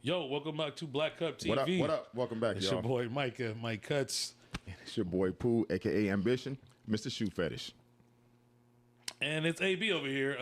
Yo, welcome back to BlackCup TV. What up? What up? Welcome back, it's y'all. It's your boy Mike Cuts. It's your boy Pooh, aka Ambition, Mr. Shoe Fetish. And it's AB over here,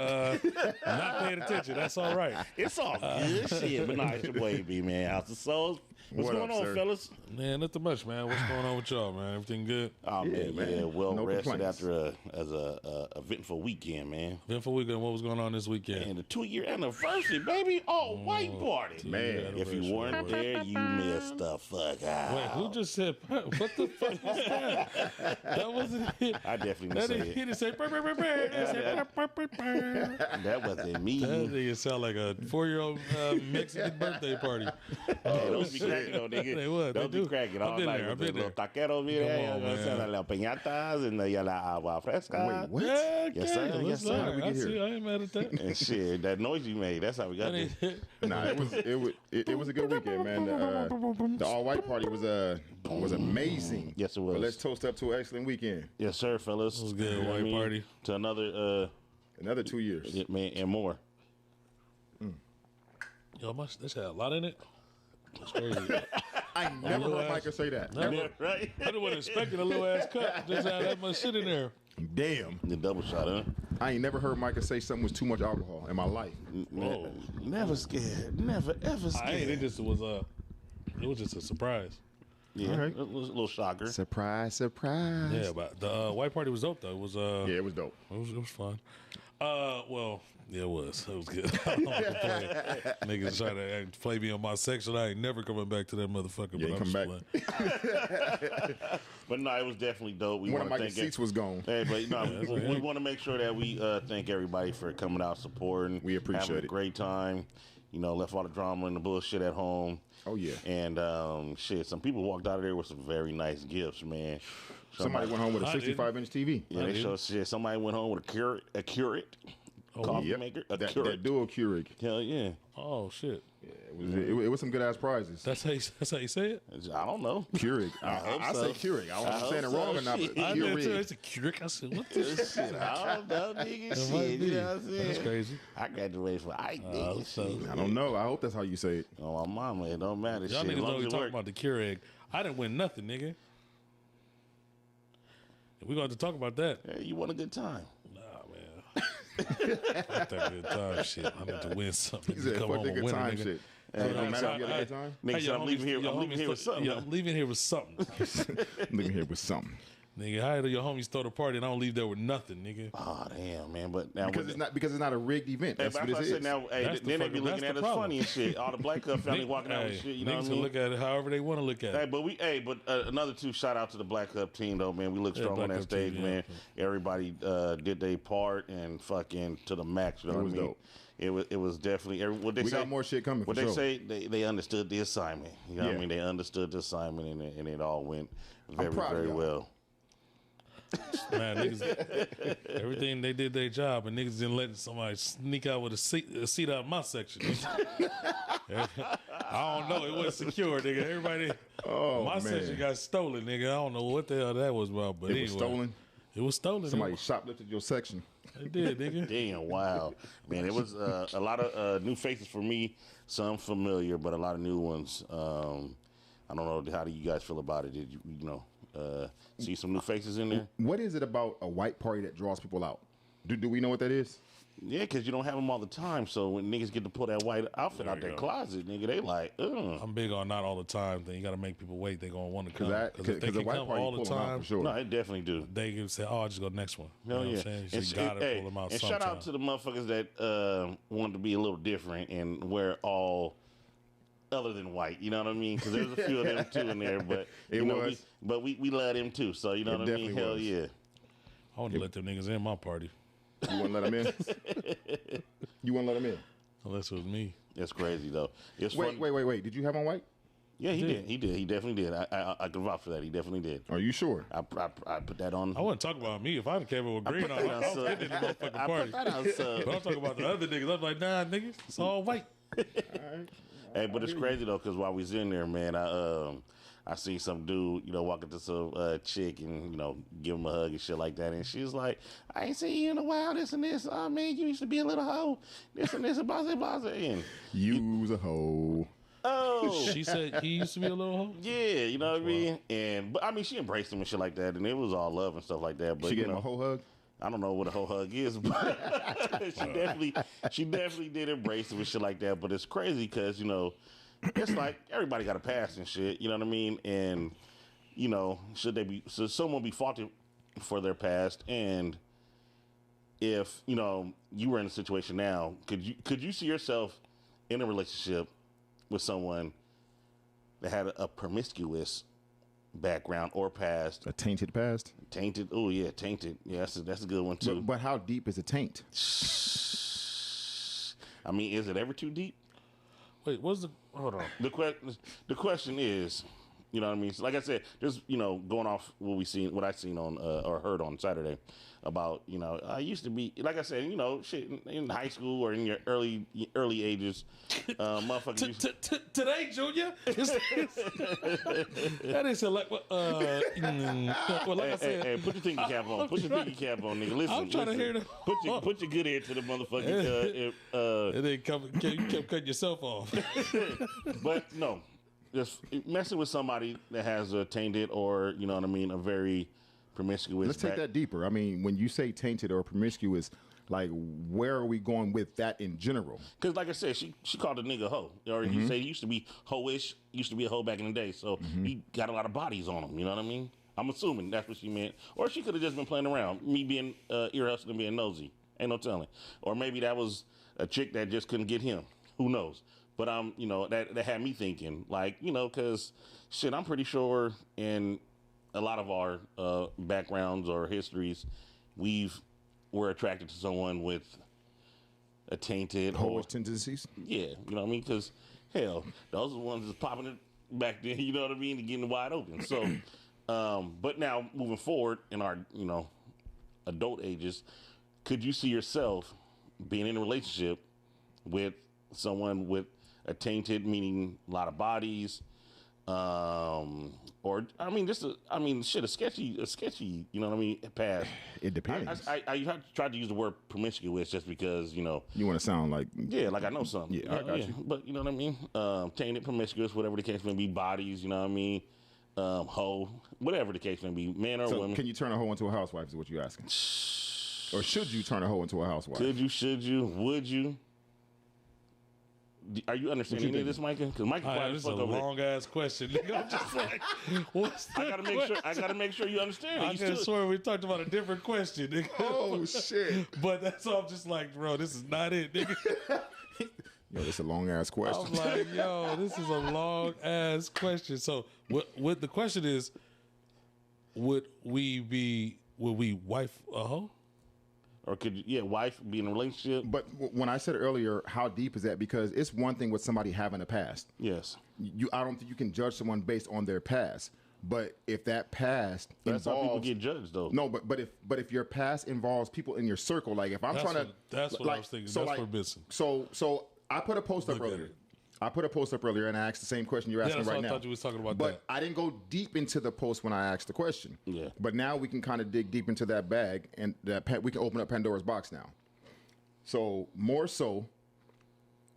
not paying attention. That's all right. It's all good shit, but nah, it's your boy AB, man. How's the souls? What's What going up, on, sir? fellas? Man, nothing much, man. What's going on with y'all, man? Everything good? Oh man, well No rested complaints. after a eventful weekend, man. Eventful weekend. What was going on this weekend? And the 2-year anniversary, baby. Oh, white party. Man, If you weren't there, you missed the fuck out. Wait, who just said, what the fuck was that? That wasn't it. I definitely That didn't he say it. didn't say, "Brr, brr, brr, brr." He said, "Brr, brr, brr, brr." That wasn't me. That nigga sound like a 4-year-old Mexican birthday party. Hey, those be cracking though, nigga. They would. Those They be do. cracking I've all been night there. with I've the been little there. taqueros, mira, Come on, man. las piñatas and the la agua fresca. Wait, what? Yeah, Yes, sir. okay, Yes, sir. listen, How we I get see. here? I ain't mad at that. And shit, that noise you made, that's how we got this. Nah, it was a good weekend, man. The all white party was amazing. Yes, it was. But let's toast up to an excellent weekend. Yes, sir, fellas. It was good, You know what white I mean? party. To another, Another 2 years. yeah, man, and more. Yo, this had a lot in it. That's crazy. I never little heard ass- Micah say that. Never. Yeah, right? I didn't want to expect a little ass cup. Just had that much shit in there. Damn. The double shot, huh? I ain't never heard Micah say something was too much alcohol in my life. Whoa. Never scared. Never ever I ain't. scared. It was just a surprise. Yeah, All right. a little shocker. Surprise, surprise. Yeah, but the white party was dope though. It was Yeah, it was dope. It was fun. Well, yeah, it was. It was good. I don't want to play. Niggas trying to play me on my section. I ain't never coming back to that motherfucker. Yeah, but come I'm back. just playing. But no, it was definitely dope. We One of want to Micah's thank seats was gone. Hey, but no, that's we okay. want to make sure that we thank everybody for coming out, supporting. We appreciate having a it. great time. You know, left all the drama and the bullshit at home. Oh, yeah. And shit, some people walked out of there with some very nice gifts, man. Somebody went home with a I didn't. 65-inch TV. Yeah, I they didn't. showed shit. Somebody went home with a Keurig coffee Yep. maker. A That Keurig. dual Keurig. Hell yeah. Oh shit. It was some good ass prizes. That's how you say it. I don't know. Keurig. hope I so. say Keurig. I don't know if I'm I saying it hope wrong so. or not, but Shit. I did too. Keurig. It's a Keurig. I said, what this shit? I don't know, nigga. That might Shit, be. you know what I'm saying? That's crazy. I graduated from I nigga. so- Shit. I don't know. I hope that's how you say it. Oh, my mama, it don't matter. Y'all shit. niggas As long know as we it talking work. about the Keurig. I didn't win nothing, nigga. And we're going to talk about that. Hey, you want a good time? Nah, man. Fuck that good time shit. I need to win something. He said, Come fuck home the a good winner, time nigga. shit. Hey, It don't matter if you had a good I- time. Nigga, Hey, so your I'm leaving here. your I'm leaving homies here with something. Yeah, I'm leaving here with something. Looking here with something. Nigga, how do your homies throw the party and I don't leave there with nothing, nigga? Oh damn, man! But now Because it's not a rigged event. Hey, That's but what that's it what I said. is. Now, hey, That's the then they be fucking- looking that's at the us problem. funny and shit. All the BlackCup family walking out with Hey, shit. You know niggas what I can mean? look at it however they want to look at it. But another two shout out to the BlackCup team though, man. We look Yeah, strong on that BlackCup stage, team, man. yeah. Everybody did their part and fucking to the max. You know It what was I mean? dope. It was definitely what they We say. got more shit coming, What for they sure. say they understood the assignment. You know what I Yeah. mean? They understood the assignment and it all went very proud of very y'all. well. Man, niggas, everything they did their job, and niggas didn't let somebody sneak out with a seat out of my section. I don't know. It wasn't secure, nigga. Everybody, Oh, my man. section got stolen, nigga. I don't know what the hell that was about, but It anyway, was stolen. It was stolen. Somebody shoplifted your section. It did, nigga. Damn, wow. Man, it was a lot of new faces for me. Some familiar, but a lot of new ones. I don't know. How do you guys feel about it? Did you see some new faces in there? What is it about a white party that draws people out? Do we know what that is? Yeah, because you don't have them all the time. So when niggas get to pull that white outfit There out you their go. closet, nigga, they like, ugh. I'm big on not all the time thing. You got to make people wait. They gonna want to come Because if they the can white come party all the pull them out time. for sure. No, they definitely do. They can say, "Oh, I'll just go next one." You know Hell what yeah. I'm saying? You And, gotta hey, pull them out. and shout out sometime. to the motherfuckers that wanted to be a little different and wear all other than white. You know what I mean? Because there's a few of them too in there, but It was. we love them too. So you know It what I mean? definitely Hell was. yeah. I want to let them niggas in my party, You want to let them in? You want to let them in? unless it was me. That's crazy though. It's Wait. Did you have on white? Yeah, he did. He definitely did. I can vouch for that. He definitely did. Are you sure? I put that on. I wasn't talking about me. If I came up with green on, I was getting in the motherfucking I party. put that on sub. But I'm talking about the other niggas. I'm like, nah, niggas, it's all white. Hey, but it's crazy though, because while we was in there, man, I seen some dude, walk up to some chick and, give him a hug and shit like that. And she was like, I ain't seen you in a while, this and this. Oh, man, you used to be a little hoe. This and this and blah, blah, blah. And Use a hoe. hoe. She said he used to be a little hoe. Yeah, you know what I mean? But I mean, she embraced him and shit like that, and it was all love and stuff like that. But She you gave him know, a whole hug. I don't know what a whole hug is, but she definitely did embrace him and shit like that. But it's crazy because, you know, it's like everybody got a past and shit, you know what I mean? And, you know, should someone be faulted for their past? And if, you know, you were in a situation now, could you see yourself in a relationship with someone that had a promiscuous background or past? A tainted past. Tainted. Oh yeah, tainted. Yeah, that's a good one too. But how deep is a taint? I mean, is it ever too deep? Wait, hold on. The question is, you know what I mean? So like I said, just, you know, going off what I seen on or heard on Saturday about, you know, I used to be, like I said, you know, shit in high school or in your early ages, motherfuckers. Today, Junior. That is like well, like I said. Hey, put your thinking cap on. Put your thinking cap on, nigga. Listen. I'm trying to hear them. Put your good ear to the motherfucking. And then you kept cutting yourself off. But no, just messing with somebody that has a tainted or, you know what I mean, a very promiscuous. Let's take that deeper. I mean, when you say tainted or promiscuous, like, where are we going with that in general? Because, like I said, she called a nigga hoe. Or he said he used to be hoe-ish, used to be a hoe back in the day. So he got a lot of bodies on him, you know what I mean? I'm assuming that's what she meant. Or she could have just been playing around, me being ear hustling, being nosy. Ain't no telling. Or maybe that was a chick that just couldn't get him. Who knows? But you know, that had me thinking, like, you know, because shit, I'm pretty sure in a lot of our backgrounds or histories, we're attracted to someone with a tainted Hoish tendencies. Yeah, you know what I mean? Because hell, those are the ones that's popping it back then. You know what I mean? And getting wide open. So, but now moving forward in our, you know, adult ages, could you see yourself being in a relationship with someone with a tainted, meaning a lot of bodies, or I mean, a sketchy, you know what I mean, past. It depends. I tried to use the word promiscuous just because, you know, You want to sound like like I know something. Yeah, I got you. But you know what I mean, tainted, promiscuous, whatever the case may be, bodies, you know what I mean, hoe, whatever the case may be, man or So women. can you turn a hoe into a housewife? Is what you're asking? Or should you turn a hoe into a housewife? Could you? Should you? Would you? Are you understanding any of this, Micah? Because Micah, This is a long ass question. Nigga. I'm just like, what's the I gotta make sure you understand. I could swear we talked about a different question, nigga. Oh shit! But that's all. I'm just like, bro, this is not it, nigga. Yo, this is a long ass question. I'm like, yo, this is a long ass question. So, what the question is, would we wife a hoe? Or could you, wife be in a relationship? But when I said earlier, how deep is that? Because it's one thing with somebody having a past. Yes. I don't think you can judge someone based on their past. But if that past That's how people get judged, though. No, but if your past involves people in your circle, like if I'm that's what I was thinking. So that's like, forbidden. So I put a post up earlier. And I asked the same question you're asking right now. I thought you was talking about but I didn't go deep into the post when I asked the question. Yeah. But now we can kind of dig deep into that bag, and we can open up Pandora's box now. So more so,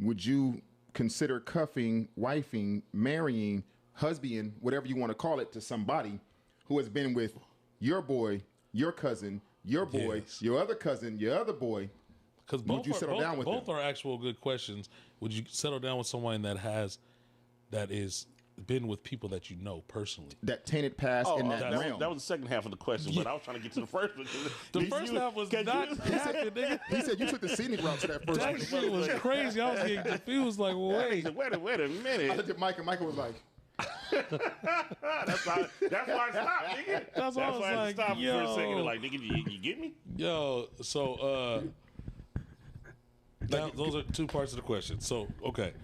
would you consider cuffing, wifing, marrying, husband, whatever you want to call it, to somebody who has been with your boy, your cousin, your boy, your other cousin, your other boy? Because would you settle down with both them? are actual good questions. Would you settle down with someone that is been with people that you know personally? That tainted past in that realm. That was the second half of the question, but I was trying to get to the first one. The first half was not happening, nigga. He said you took the scenic route to that first That one. shit was crazy. I was getting confused. Like, wait. Wait a I minute. looked at Mike, and Michael was like, That's why I stopped, nigga. That's why I was I had to like, stop for a yo. second. Like, nigga, you get me? Yo, so those are two parts of the question. So, okay.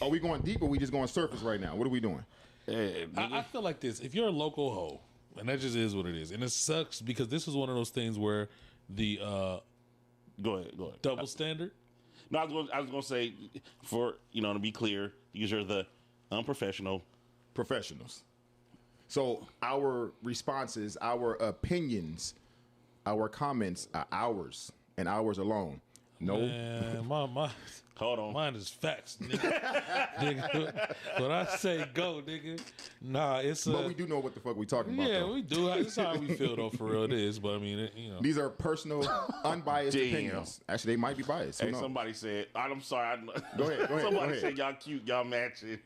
are we going deep or we just going surface right now? What are we doing? Hey, I feel like this. If you're a local hoe, and that just is what it is, and it sucks because this is one of those things where the go ahead. double standard. No, I was gonna say, for, you know, to be clear, these are the unprofessional Professionals. So our responses, our opinions, our comments are ours and ours alone. No. Man, my Hold on. mine is facts, nigga. Nigga. When I say go, nigga, nah, it's But we do know what the fuck we talking about. yeah, though. we do. That's how we feel though, for real. It is, but I mean, These are personal, unbiased Damn. opinions. Actually, they might be biased. Who Hey, knows? somebody said, I'm sorry. Go ahead. Somebody said y'all cute, y'all matching.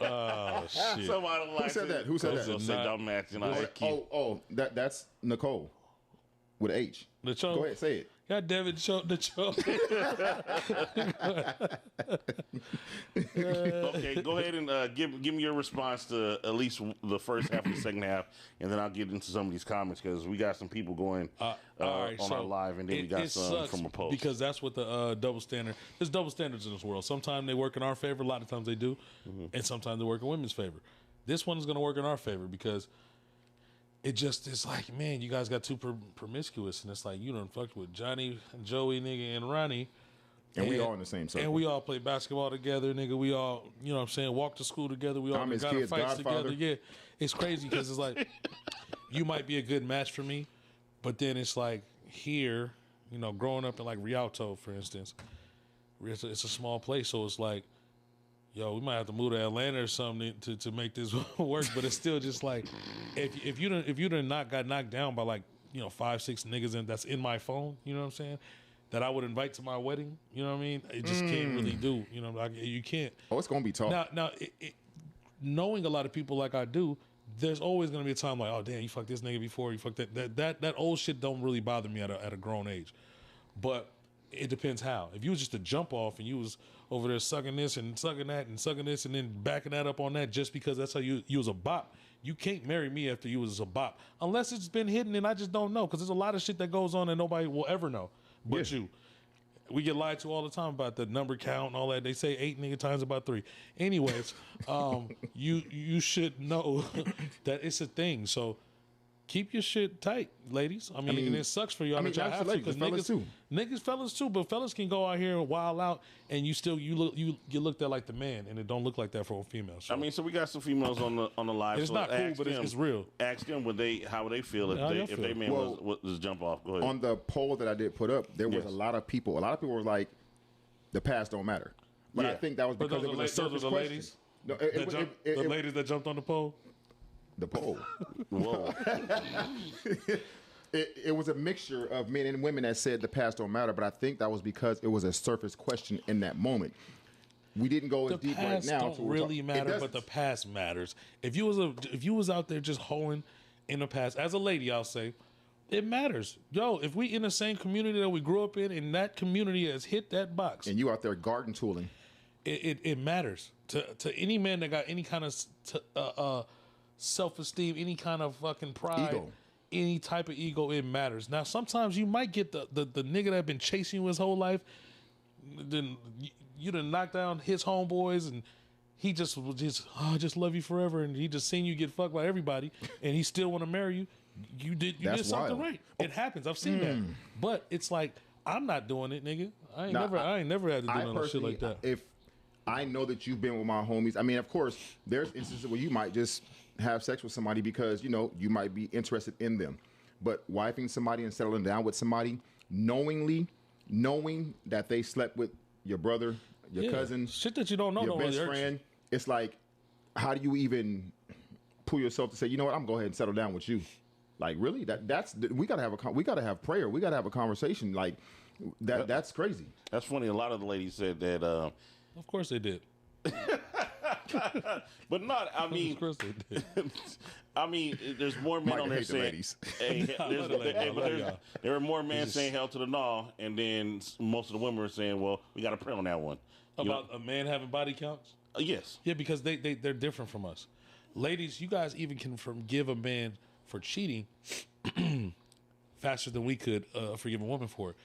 oh shit. Somebody Who said that? Who said that? Said y'all matching. I said cute. That's Nicole with an H. The choke. Go ahead, say it. God damn it, choke the choke. Okay, go ahead and give me your response to at least the first half of the second half, and then I'll get into some of these comments because we got some people going All right, on so our live, and then we got some sucks from a post. because that's what the double standard. There's double standards in this world. Sometimes they work in our favor. A lot of times they do, and sometimes they work in women's favor. This one is going to work in our favor because it's like, man, you guys got too promiscuous, and it's like you done fucked with Johnny, Joey, nigga, and Ronnie. And we all in the same circle. And we all play basketball together, nigga. We all, you know what I'm saying, walk to school together. We all Tom, his got in kids, fights Godfather. together. Yeah, it's crazy because it's like, you might be a good match for me, but then it's like here, you know, growing up in like Rialto, for instance, it's a small place, so it's like, yo, we might have to move to Atlanta or something to make this work. But it's still just like, if you done not got knocked down by like, you know, 5-6 niggas that's in my phone, you know what I'm saying, that I would invite to my wedding, you know what I mean? It just can't really do, you know, like, you can't. Oh, it's gonna be tough. Now, knowing a lot of people like I do, there's always gonna be a time like, oh damn, you fucked this nigga before, you fucked that old shit don't really bother me at a grown age, but it depends how. If you was just a jump off and you was over there sucking this and sucking that and sucking this and then backing that up on that just because that's how you was a bop, you can't marry me after you was a bop unless it's been hidden and I just don't know because there's a lot of shit that goes on and nobody will ever know but you. We get lied to all the time about the number count and all that. They say 8 nigga times about 3. Anyways, you should know that it's a thing. So keep your shit tight, ladies. I mean, and it sucks for y'all that y'all have to because fellas too. But fellas can go out here and wild out, and you looked at like the man, and it don't look like that for a female. So. I mean, so we got some females on the live. It's so not cool, but it's real. Ask them how they feel if they man was jump off. Go ahead. On the poll that I did put up, there was a lot of people. A lot of people were like, "The past don't matter," but I think that was because it was a surface question. Ladies? No, the ladies that jumped on the poll. The poll. Whoa. It was a mixture of men and women that said the past don't matter, but I think that was because it was a surface question in that moment. We didn't go as deep right now. The past don't really matter, but the past matters. If you was out there just hoeing in the past, as a lady, I'll say, it matters. Yo, if we in the same community that we grew up in, and that community has hit that box, and you out there garden tooling, it matters to any man that got any kind of self-esteem, any kind of fucking pride, ego. Any type of ego, it matters. Now, sometimes you might get the nigga that been chasing you his whole life, then you done knock down his homeboys, and he just I just love you forever, and he just seen you get fucked by everybody, and he still want to marry you. You did something right. It happens. I've seen that, but it's like I'm not doing it, nigga. I ain't never had to do no shit like that. If I know that you've been with my homies, I mean, of course, there's instances where you might just have sex with somebody because, you know, you might be interested in them. But wifing somebody and settling down with somebody, knowing that they slept with your brother, your cousin, shit that you don't know, your best friend, it's like, how do you even pull yourself to say, you know what, I'm gonna go ahead and settle down with you? Like, really? That's we gotta have prayer. We gotta have a conversation. Like that's crazy. That's funny. A lot of the ladies said that. Of course they did. But not. I mean, of course they did. I mean, there's more men on there saying. There are more men saying hell to the gnaw, and then most of the women are saying, "Well, we got to pray on that one." About a man having body counts? Yes. Yeah, because they're different from us. Ladies, you guys even can forgive a man for cheating faster than we could forgive a woman for it.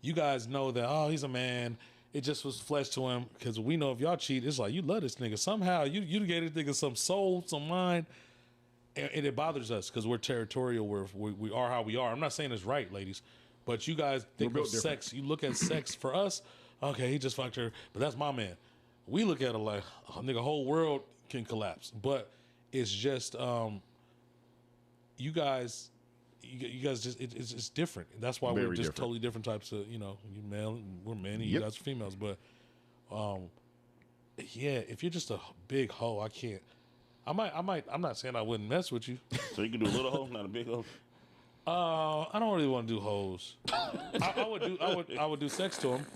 You guys know that, oh, he's a man. It just was flesh to him, because we know if y'all cheat, it's like you love this nigga. Somehow you gave this nigga some soul, some mind, and it bothers us because we're territorial. We are how we are. I'm not saying it's right, ladies, but you guys think of sex. You look at sex for us. Okay, he just fucked her, but that's my man. We look at it like, oh, nigga, whole world can collapse. But it's just you guys, you guys just it's different. That's why Very we're just different. totally different types of, you know, you male, we're men, and you Yep. guys are females. But yeah, if you're just a big hoe, I can't. I'm not saying I wouldn't mess with you. So you can do a little hoe, not a big hoe. I don't really want to do hoes. I would do sex to them.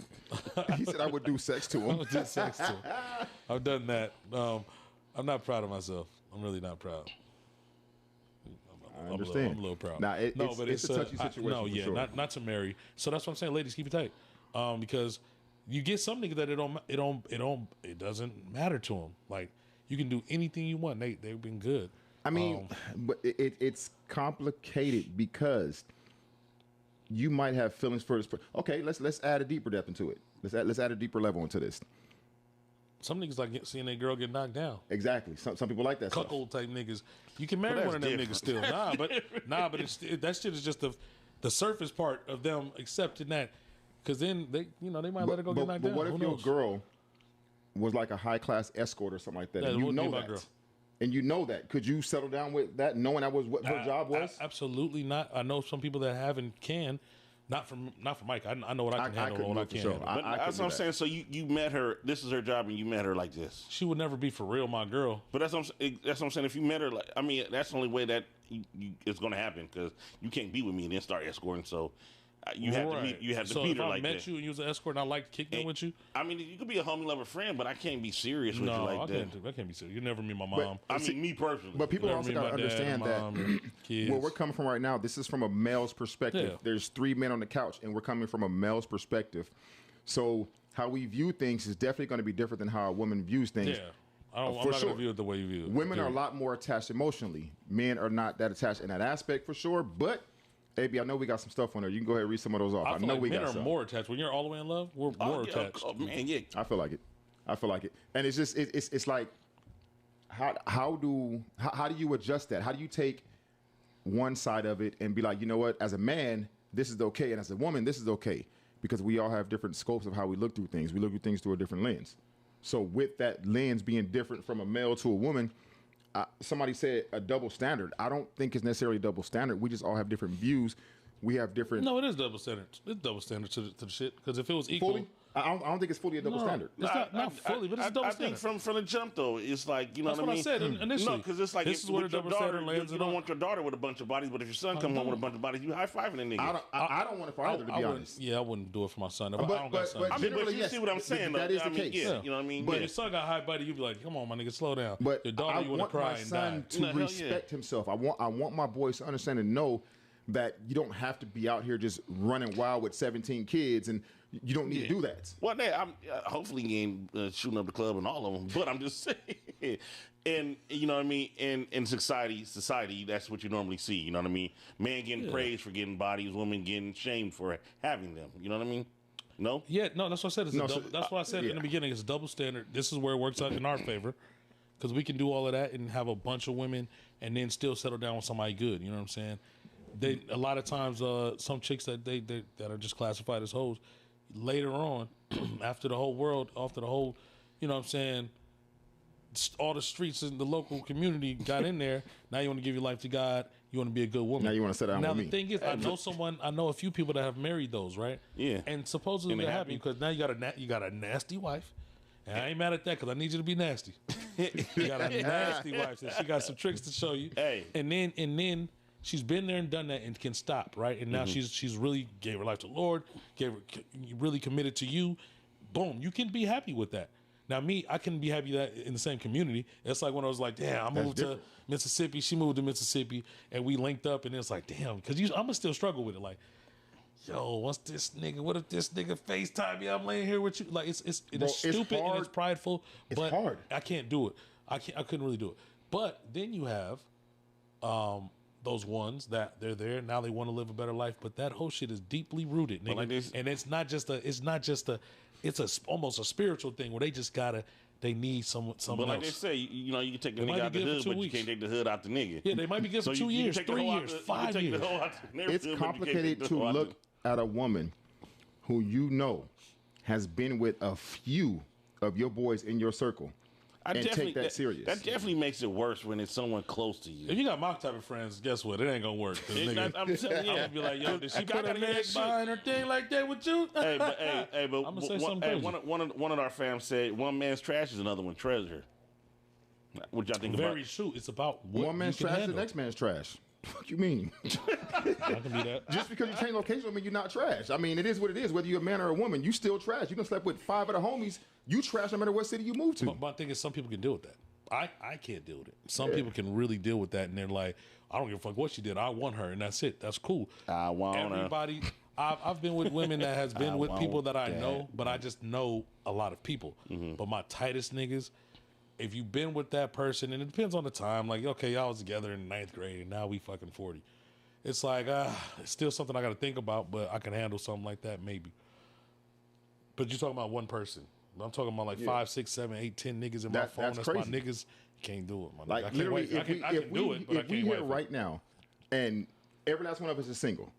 He said I would do sex to I him. would do sex to them. I've done that. I'm not proud of myself. I'm really not proud. I understand. I'm a little proud. Nah, it's a touchy situation. No, for yeah, sure. not to marry. So that's what I'm saying. Ladies, keep it tight, because you get some niggas that it doesn't matter to them. Like you can do anything you want. They've been good. I mean, but it's complicated because you might have feelings for this. Okay, let's add a deeper depth into it. Let's add a deeper level into this. Some niggas like seeing a girl get knocked down. Exactly. Some people like that stuff. Cuckold type niggas. You can marry But one of them that's niggas still. But that shit is just the surface part of them accepting that. Because then they might let her go get knocked down. But what if Who your knows? girl was like a high class escort or something like that, Yeah, and it you wouldn't know be my that, girl. and you know that, could you settle down with that, knowing that was what her job was? Absolutely not. I know some people that have and can. Not for Mike. I know what I can handle and couldn't what I do it for can't sure. handle. But that's couldn't what do I'm that. saying. So you met her. This is her job, and you met her like this. She would never be for real my girl. But that's what I'm saying. If you met her, like, I mean, that's the only way that it's going to happen because you can't be with me and then start escorting. So you have to meet. You have to so meet if her I like met that. you and you was an escort and I liked kicking with you, I mean, you could be a homie lover friend, but I can't be serious with you no, like I that. can't be serious. You never meet my mom. I mean, me personally. But people You also never got to meet my dad, understand mom, that kids. where we're coming from right now, this is from a male's perspective. Yeah. There's 3 men on the couch, and we're coming from a male's perspective. So how we view things is definitely going to be different than how a woman views things. Yeah. I'm For not sure. going to view it the way you view it. Women are a lot more attached emotionally. Men are not that attached in that aspect for sure. But, AB, I know we got some stuff on there. You can go ahead and read some of those off. I I feel know like we men got are some. more attached. When you're all the way in love, we're more attached. Oh, man, yeah. I feel like it. And it's just it's like how do you adjust that? How do you take one side of it and be like, you know what, as a man, this is okay, and as a woman, this is okay, because we all have different scopes of how we look through things. We look at things through a different lens. So with that lens being different from a male to a woman, somebody said a double standard. I don't think it's necessarily a double standard. We just all have different views. We have different. No, it is double standard. It's double standard to the shit. Because if it was equal, fully. I don't think it's fully a double standard. It's not fully, but it's a double I standard. think from the jump though, it's like That's what I said initially. No, because it's like This is where the double standard lands. You don't want your daughter with a bunch of bodies, but if your son come home with a bunch of bodies, you high fiving that nigga. I don't want it for either, to be honest. Yeah, I wouldn't do it for my son. I don't got a son. but I mean, generally, but you yes, see what I'm saying? that though. is the I mean, case. Yeah, you know what I mean? But Yeah. your son got high body, you'd be like, come on, my nigga, slow down. But your daughter, I you want to want cry my and son die. to hell yeah. respect himself. I want my boys to understand and know that you don't have to be out here just running wild with 17 kids, and you don't need to do that. Well, I'm hopefully he ain't shooting up the club and all of them, but I'm just saying. And you know what I mean? In society, that's what you normally see. You know what I mean? Man getting praised for getting bodies, women getting shamed for having them. You know what I mean? No? Yeah, no, that's what I said. That's what I said in yeah. the beginning. It's a double standard. This is where it works out in our favor. Because we can do all of that and have a bunch of women and then still settle down with somebody good. You know what I'm saying? A lot of times, some chicks that that are just classified as hoes, later on, after the whole, you know what I'm saying, all the streets in the local community got in there. Now you want to give your life to God. You want to be a good woman. Now you want to settle down Now with the me. thing is, I know a few people that have married those, right? Yeah. And supposedly And they they're happy. happy because now you got a nasty wife. And I ain't mad at that because I need you to be nasty. You got a nasty wife. So she got some tricks to show you. Hey. And then she's been there and done that and can stop, right? And now she's really gave her life to the Lord, really committed to you. Boom, you can be happy with that. Now me, I can be happy that in the same community. It's like when I was like, damn, I moved to Mississippi. She moved to Mississippi, and we linked up. And it's like, damn, because I'm gonna still struggle with it. Like, yo, what's this nigga? What if this nigga FaceTime me? I'm laying here with you. Like, it's stupid and hard. it's prideful. It's but hard. I can't do it. I couldn't really do it. But then you have those ones that they're there now, they want to live a better life, but that whole shit is deeply rooted, nigga. like this- And it's almost a spiritual thing where they need someone But like they else. say, you know, you can take the They might nigga out be the good for hood, 2 but you weeks. can't take the hood out the nigga. Yeah, they might be good for 2 you can years, take the 3 hoe out years, the- you can 5 take years. the hoe out the neighborhood, It's but you can't complicated take the to hoe out look at a woman who you know has been with a few of your boys in your circle and take that serious. That definitely makes it worse when it's someone close to you. If you got my type of friends, guess what? It ain't gonna work. Nigga, I'm telling you, I'm gonna be like, yo, did she put her gotta get leg that shit. behind her thing like that with you? but I'm gonna say something crazy. one of our fam said one man's trash is another one's treasure. What y'all think about? Very true. It's about what One man's you can trash is the handle. next man's trash. Fuck you mean? I can be that. Just because you change location don't mean you're not trash. I mean, it is what it is. Whether you're a man or a woman, you still trash. You done slept with 5 of the homies. You trash no matter what city you move to. But my thing is, some people can deal with that. I can't deal with it. Some people can really deal with that, and they're like, I don't give a fuck what she did. I want her, and that's it. That's cool. I want her. Everybody. I've been with women that has been with people that I that. know, but I just know a lot of people. But my tightest niggas, if you've been with that person, and it depends on the time, like, okay, y'all was together in 9th grade, and now we fucking 40. It's like, it's still something I got to think about, but I can handle something like that maybe. But you're talking about one person. I'm talking about like 5, 6, 7, 8, 10 niggas in my phone. That's my crazy. niggas. Can't do it, my nigga. Like I can't literally, wait. I can do it, but I if we can't here wait. right now, and every last one of us is single,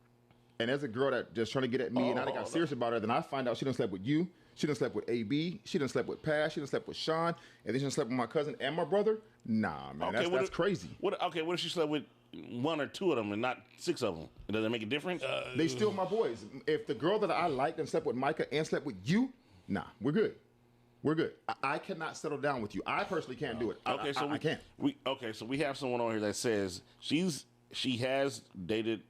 and there's a girl that just trying to get at me, and I got serious about her, then I find out she done slept with you, she done slept with AB, she done slept with Paz, she done slept with Sean, and then she done slept with my cousin and my brother. Nah, man, that's crazy. What if she slept with 1 or 2 of them and not 6 of them? Does that make a difference? They still my boys. If the girl that I liked and slept with Micah and slept with you, nah, we're good. We're good. I cannot settle down with you. I personally can't do it. Okay, so I can't. So we have someone on here that says she has dated,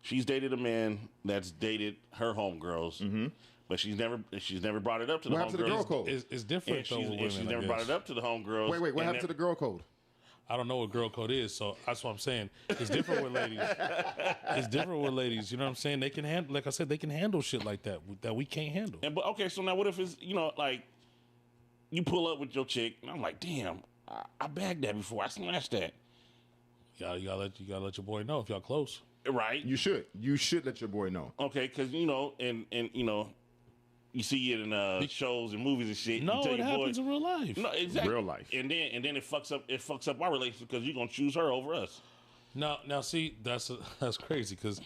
she's dated a man that's dated her homegirls, but she's never brought it up to the What happened to the homegirls. girl code? It's different though with women. She's I never guess. brought it up to the homegirls. Wait, what happened to the girl code? I don't know what girl code is, so that's what I'm saying. It's different with ladies. It's different with ladies. You know what I'm saying? They can handle, like I said, they can handle shit like that we can't handle. But okay, so now what if it's like you pull up with your chick and I'm like, damn, I bagged that before, I smashed that. You gotta let your boy know if y'all close. Right? You should let your boy know. Okay, because and you see it in shows and movies and shit. No, you tell it your happens boy, in real life. No, exactly. Real life. And then it fucks up our relationship because you're gonna choose her over us. Now, see, that's crazy because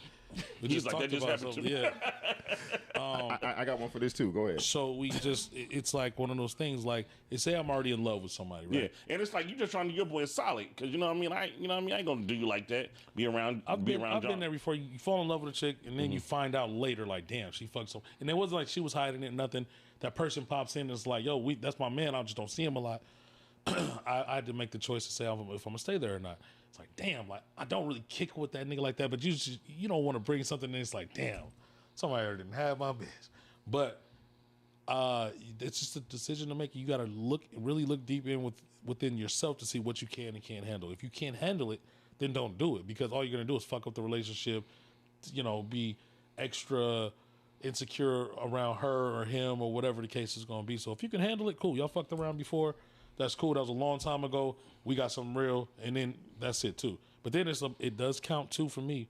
we He's just like, talked that just about happened to something. me. Yeah. I got one for this too. Go ahead. So it's like one of those things. Like, they say I'm already in love with somebody, right? Yeah, and it's like you just trying to your boy is solid because you know what I mean. I ain't gonna do you like that. I've been John. there before. You fall in love with a chick, and then you find out later, like, damn, she fucked some. And it wasn't like she was hiding it, nothing. That person pops in and it's like, yo, that's my man. I just don't see him a lot. I had to make the choice to say if I'm gonna stay there or not. It's like, damn, like I don't really kick with that nigga like that. But you don't want to bring something in. It's like, damn, somebody already didn't have my bitch. But it's just a decision to make. You gotta really look deep within yourself to see what you can and can't handle. If you can't handle it, then don't do it because all you're gonna do is fuck up the relationship. Be extra insecure around her or him or whatever the case is gonna be. So if you can handle it, cool. Y'all fucked around before. That's cool. That was a long time ago. We got something real, and then that's it too. But then it does count too for me.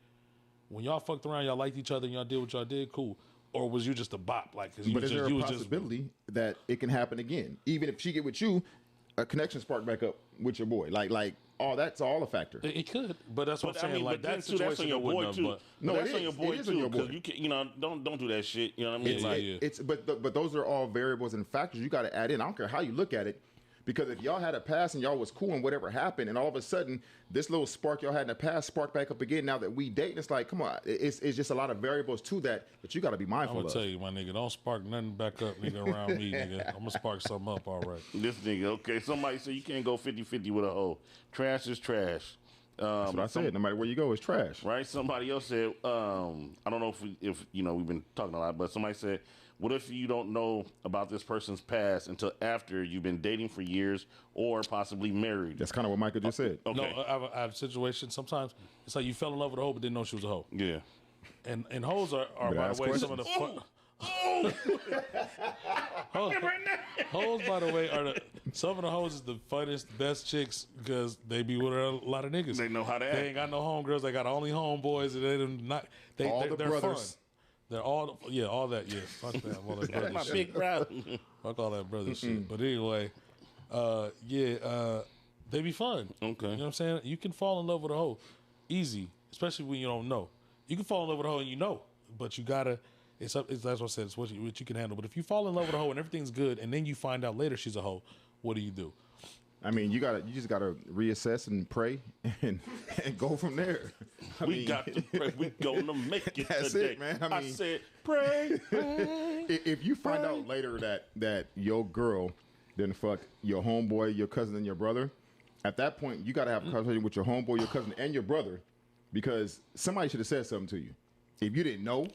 When y'all fucked around, y'all liked each other, and y'all did what y'all did, cool. Or was you just a bop? Like, But is there a possibility that it can happen again? Even if she get with you, a connection spark back up with your boy. Like, that's all a factor. It could, but that's what I'm saying. I mean, like but that then, too, that's on situation your wouldn't boy have, too. but No, That's it on your is. boy It is on too, your boy. because don't do that shit. You know what I mean? But those are all variables and factors you got to add in. I don't care how you look at it, because if y'all had a past and y'all was cool and whatever happened, and all of a sudden this little spark y'all had in the past sparked back up again. Now that we dating, it's like, come on, it's just a lot of variables to that you got to be mindful I'm of. gonna tell you, my nigga, don't spark nothing back up, nigga, around me, nigga. I'm gonna spark something up, all right. This nigga, okay. Somebody said you can't go 50-50 with a hoe. Trash is trash. That's what I said. No matter where you go, it's trash. Right? Somebody else said, I don't know if we've been talking a lot, but somebody said, what if you don't know about this person's past until after you've been dating for years or possibly married? That's kind of what Michael just said. Okay. No, I have situations. Sometimes it's like you fell in love with a hoe, but didn't know she was a hoe. Yeah. And hoes are by the way, some of the fun. Hoes, by the way, some of the hoes is the funnest, best chicks because they be with a lot of niggas. They know how to act. They ain't got no homegirls. They got only homeboys, and they're brothers. fun. They're all that. Yeah, fuck that, all that brother My shit. big brother. Fuck all that brother shit. But anyway, they be fun. Okay. You know what I'm saying? You can fall in love with a hoe easy, especially when you don't know. You can fall in love with a hoe and you know, but you gotta. That's what I said. It's what you can handle. But if you fall in love with a hoe and everything's good, and then you find out later she's a hoe, what do you do? I mean, you just gotta reassess and pray and go from there. We got to pray. We gonna make it That's today. it, man. I said, pray. If you find out later that your girl didn't fuck your homeboy, your cousin, and your brother, at that point you gotta have a conversation with your homeboy, your cousin, and your brother, because somebody should have said something to you. If you didn't know.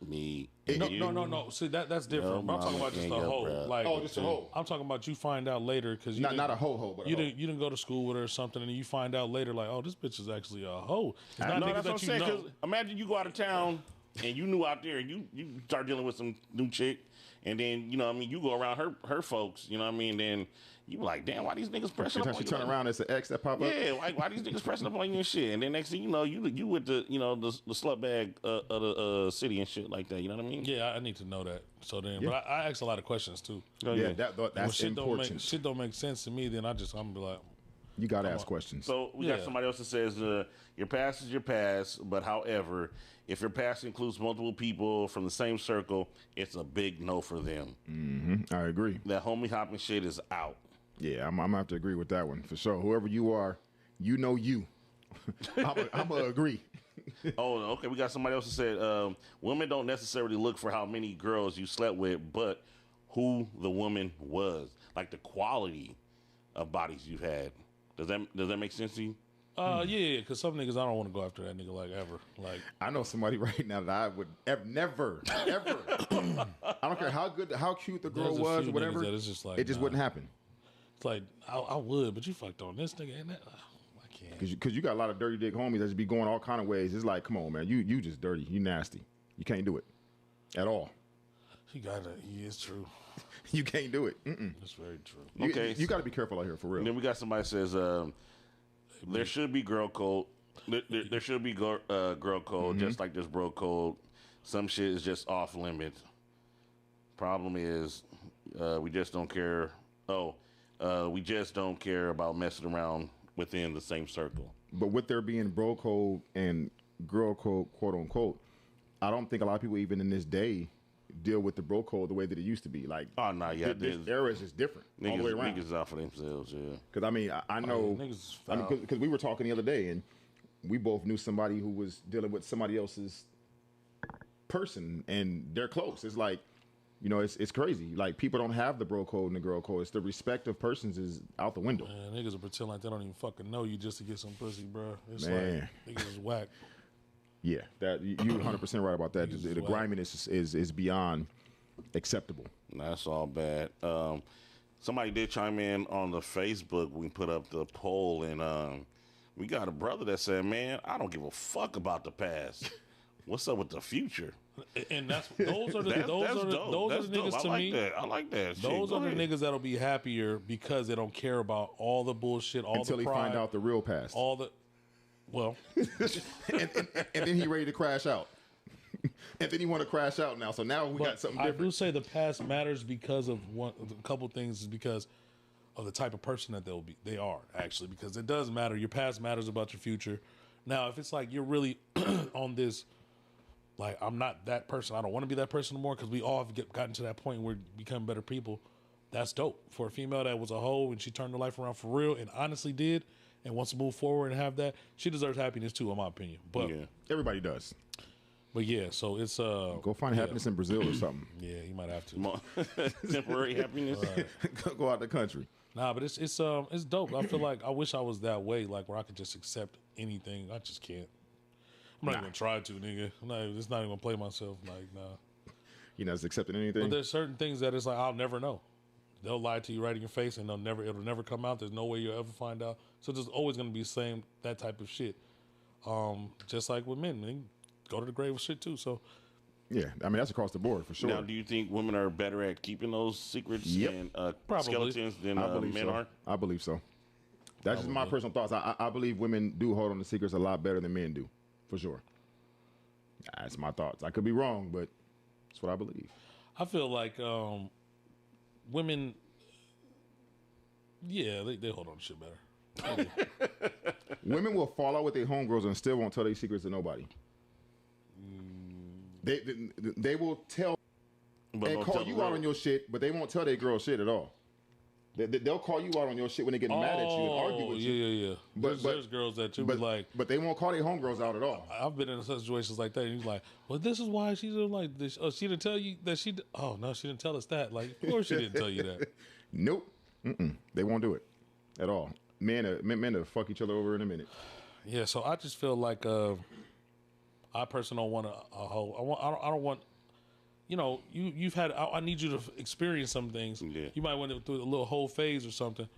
Me. No. See, that's different. No, I'm talking about just a mama, hoe. bruh. Like, Just a hoe. I'm talking about you find out later because Not a ho-ho, but a you hoe. didn't go to school with her or something, and you find out later like, oh, this bitch is actually a hoe. It's not No, niggas that's what I'm that you saying. know. 'Cause imagine you go out of town and you knew out there, and you start dealing with some new chick, and then you know, what I mean, you go around her folks, you know, what I mean, then you like, damn, why these niggas pressing up on She you? turn around, it's an X that pop up. Yeah, like why these niggas pressing up on you and shit, and then next thing you know, you with the the slut bag of the city and shit like that. You know what I mean? Yeah, I need to know that. So then, but I ask a lot of questions too. Oh, Yeah, When that's shit important. shit don't make sense to me, then I'm be like, You gotta ask questions. So we got somebody else that says your past is your past, but however, if your past includes multiple people from the same circle, it's a big no for them. I agree. That homie hopping shit is out. Yeah, I'm gonna have to agree with that one for sure. Whoever you are, you know you. I'm gonna agree. Oh, okay. We got somebody else that said women don't necessarily look for how many girls you slept with, but who the woman was, like the quality of bodies you've had. Does that make sense to you? yeah, because some niggas I don't want to go after that nigga like ever. Like I know somebody right now that I would never, ever. I don't care how cute the girl There's a was, few or whatever. niggas that it's just like, it just nah. wouldn't happen. it's like I would, but you fucked on this nigga and that. I can't. Because you got a lot of dirty dick homies that just be going all kind of ways. It's like, come on, man, you just dirty, you nasty. You can't do it at all. He got it. He is true. You can't do it. That's very true. Okay. You got to be careful out here for real. And then we got somebody that says there should be girl code. There should be girl code, just like there's bro code. Some shit is just off limits. Problem is, we just don't care. We just don't care about messing around within the same circle. But with there being bro code and girl code, quote unquote, I don't think a lot of people even in this day deal with the bro code the way that it used to be. Like, Oh no, yeah, this era is just different all the way around. niggas out for themselves. Yeah. Because I mean, I know, niggas is I mean, foul. because we were talking the other day, and we both knew somebody who was dealing with somebody else's person, and they're close. It's like, you know, it's crazy. Like, people don't have the bro code and the girl code. It's the respect of persons is out the window. Man, niggas will pretend like they don't even fucking know you just to get some pussy, bro. It's Man. like niggas is whack. Yeah, that you 100% right about that. Niggas The is whack. griminess is beyond acceptable. That's all bad. Somebody did chime in on the Facebook. We put up the poll, and we got a brother that said, "Man, I don't give a fuck about the past. What's up with the future?" And those are the That's niggas dope. to I like me. that. I like that. Those Shit, are go the ahead. niggas that'll be happier because they don't care about all the bullshit, all Until the he pride, find out the real past. all the. Well, and then he ready to crash out. And then he want to crash out now. So now we got something I different. do say the past matters because of a couple things is because of the type of person that they are actually, because it does matter. Your past matters about your future. Now, if it's like you're really on this, like I'm not that person, I don't want to be that person anymore because we all have gotten to that point where we become better people. That's dope for a female that was a hoe and she turned her life around for real and honestly did and wants to move forward and have that. She deserves happiness too, in my opinion. But Yeah. Everybody does. But yeah, so it's Go find happiness in Brazil or something. Yeah, you might have to. Temporary happiness. Go out the country. Nah, but it's dope. I feel like I wish I was that way, like where I could just accept anything. I just can't. I'm not even gonna try to, nigga. It's not even gonna play myself. Like, nah. You know, it's accepting anything. But there's certain things that it's like I'll never know. They'll lie to you right in your face, and it'll never come out. There's no way you'll ever find out. So there's always gonna be that type of shit. Just like with men, they go to the grave with shit too. So Yeah, I mean, that's across the board for sure. Now, do you think women are better at keeping those secrets Yep. and Probably. skeletons than I believe men so. are? I believe so. That's just my personal thoughts. I believe women do hold on to secrets a lot better than men do, for sure. That's my thoughts. I could be wrong, but that's what I believe. I feel like women, yeah, they hold on to shit better. Women will fall out with their homegirls and still won't tell their secrets to nobody. They will tell But and don't call tell you the out real- on your shit, but they won't tell their girl shit at all. They'll call you out on your shit when they get mad at you and argue with you. Yeah. But there's girls that you be like, but they won't call their homegirls out at all. I've been in situations like that. And he's like, well, this is why she didn't like this. Oh, she didn't tell you that she. Oh no, she didn't tell us that. Like, of course she didn't tell you that. Nope. They won't do it at all. Men to fuck each other over in a minute. Yeah, so I just feel like I personally don't want a whole. I don't want. You know, you've had. I need you to experience some things. Yeah. You might want to do a little whole phase or something.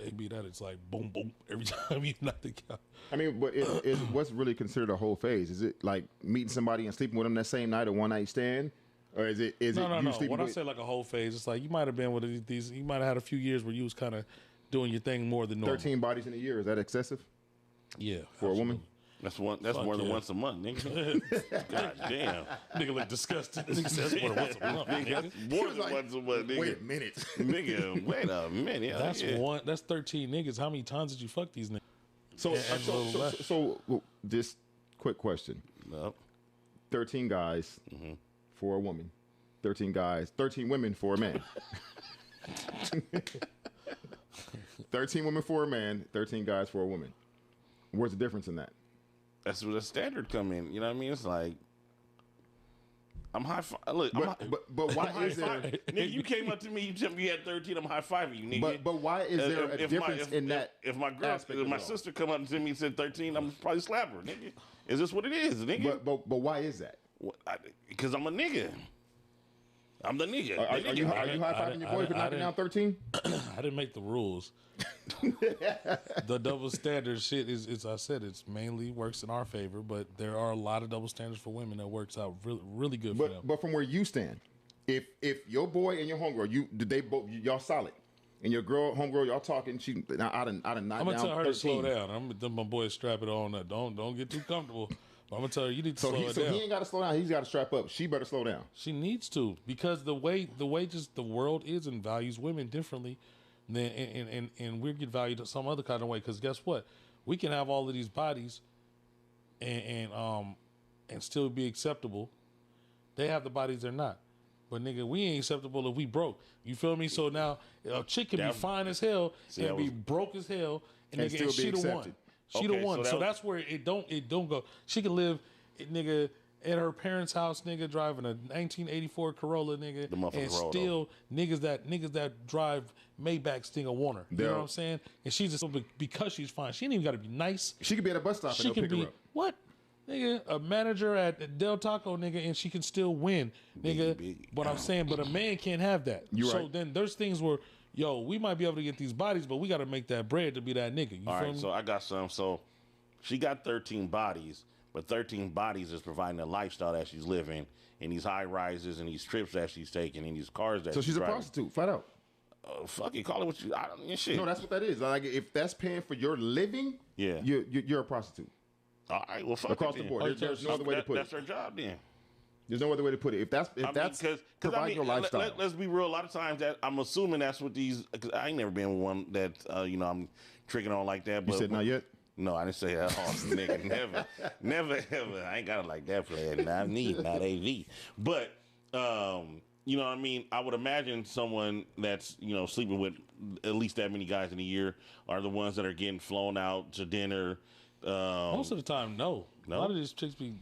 Maybe that it's like boom, boom every time you knock the couch. I mean, but what's really considered a whole phase? Is it like meeting somebody and sleeping with them that same night, a one night stand, or is it? No. When I say like a whole phase, it's like you might have been with these. You might have had a few years where you was kind of doing your thing more than normal. 13 bodies in a year, is that excessive? Yeah, for a woman. That's more than once a month, nigga. God damn. Nigga look disgusted. Nigga says more than once a month, nigga. That's more than once a month, nigga. Wait a minute. Nigga, wait a minute. That's 13 niggas. How many times did you fuck these niggas? So this quick question. Nope. 13 guys for a woman. 13 women for a man. 13 women for a man, 13 guys for a woman. Where's the difference in that? That's where the standard come in. You know what I mean? It's like I'm high five. Look, but why is there? Nigga, you came up to me. You told me you had 13. I'm high fiving you, nigga. But why is there a difference in that? If my girl, if my sister come up to me and said 13, I'm probably slap her, nigga. Is this what it is, nigga? But why is that? Because I'm a nigga. I'm the nigga. Are you high-fiving your boy for knocking down 13? I didn't make the rules. The double standard shit is, as I said, it's mainly works in our favor, but there are a lot of double standards for women that works out really, really good for them. But from where you stand, if your boy and your homegirl, y'all solid, and your homegirl, y'all talking, I done knocked down 13. I'm gonna tell her to slow down. My boy strap it on. Don't get too comfortable. I'm gonna tell her you need to slow it down. So he ain't got to slow down. He's got to strap up. She better slow down. She needs to, because the way just the world is and values women differently, than and we get valued some other kind of way. Because guess what? We can have all of these bodies, and still be acceptable. They have the bodies they're not. But nigga, we ain't acceptable if we broke. You feel me? So now a chick can be fine as hell and be broke as hell, and nigga, and she the one. She the one, so that's where it don't go. She can live, nigga, at her parents' house, nigga, driving a 1984 Corolla, nigga, and still niggas that drive Maybachs think of Warner. You know what I'm saying? And she's just because she's fine. She ain't even got to be nice. She could be at a bus stop and they'll pick her up. What? Nigga, a manager at Del Taco, nigga, and she can still win, nigga. But I'm saying, but a man can't have that. So then there's things where, yo, we might be able to get these bodies, but we got to make that bread to be that nigga. You feel me? So I got some. So she got 13 bodies, but 13 bodies is providing the lifestyle that she's living in these high rises and these trips that she's taking and these cars that she's driving. So she's a prostitute, flat out. Fuck it, call it what you. Shit. No, that's what that is. Like if that's paying for your living, you're a prostitute. All right, well, fuck across the board. There's no other way to put it. That's her job, then. There's no other way to put it. If that's providing your lifestyle. Let's be real. A lot of times that I'm assuming that's what these. Cause I ain't never been one that I'm tricking on like that. But you said not yet. No, I didn't say that. Oh, nigga, never, ever. I ain't got it like that player. Not me, not AV. But you know what I mean. I would imagine someone that's sleeping with at least that many guys in a year are the ones that are getting flown out to dinner. Most of the time, no. A lot of these chicks be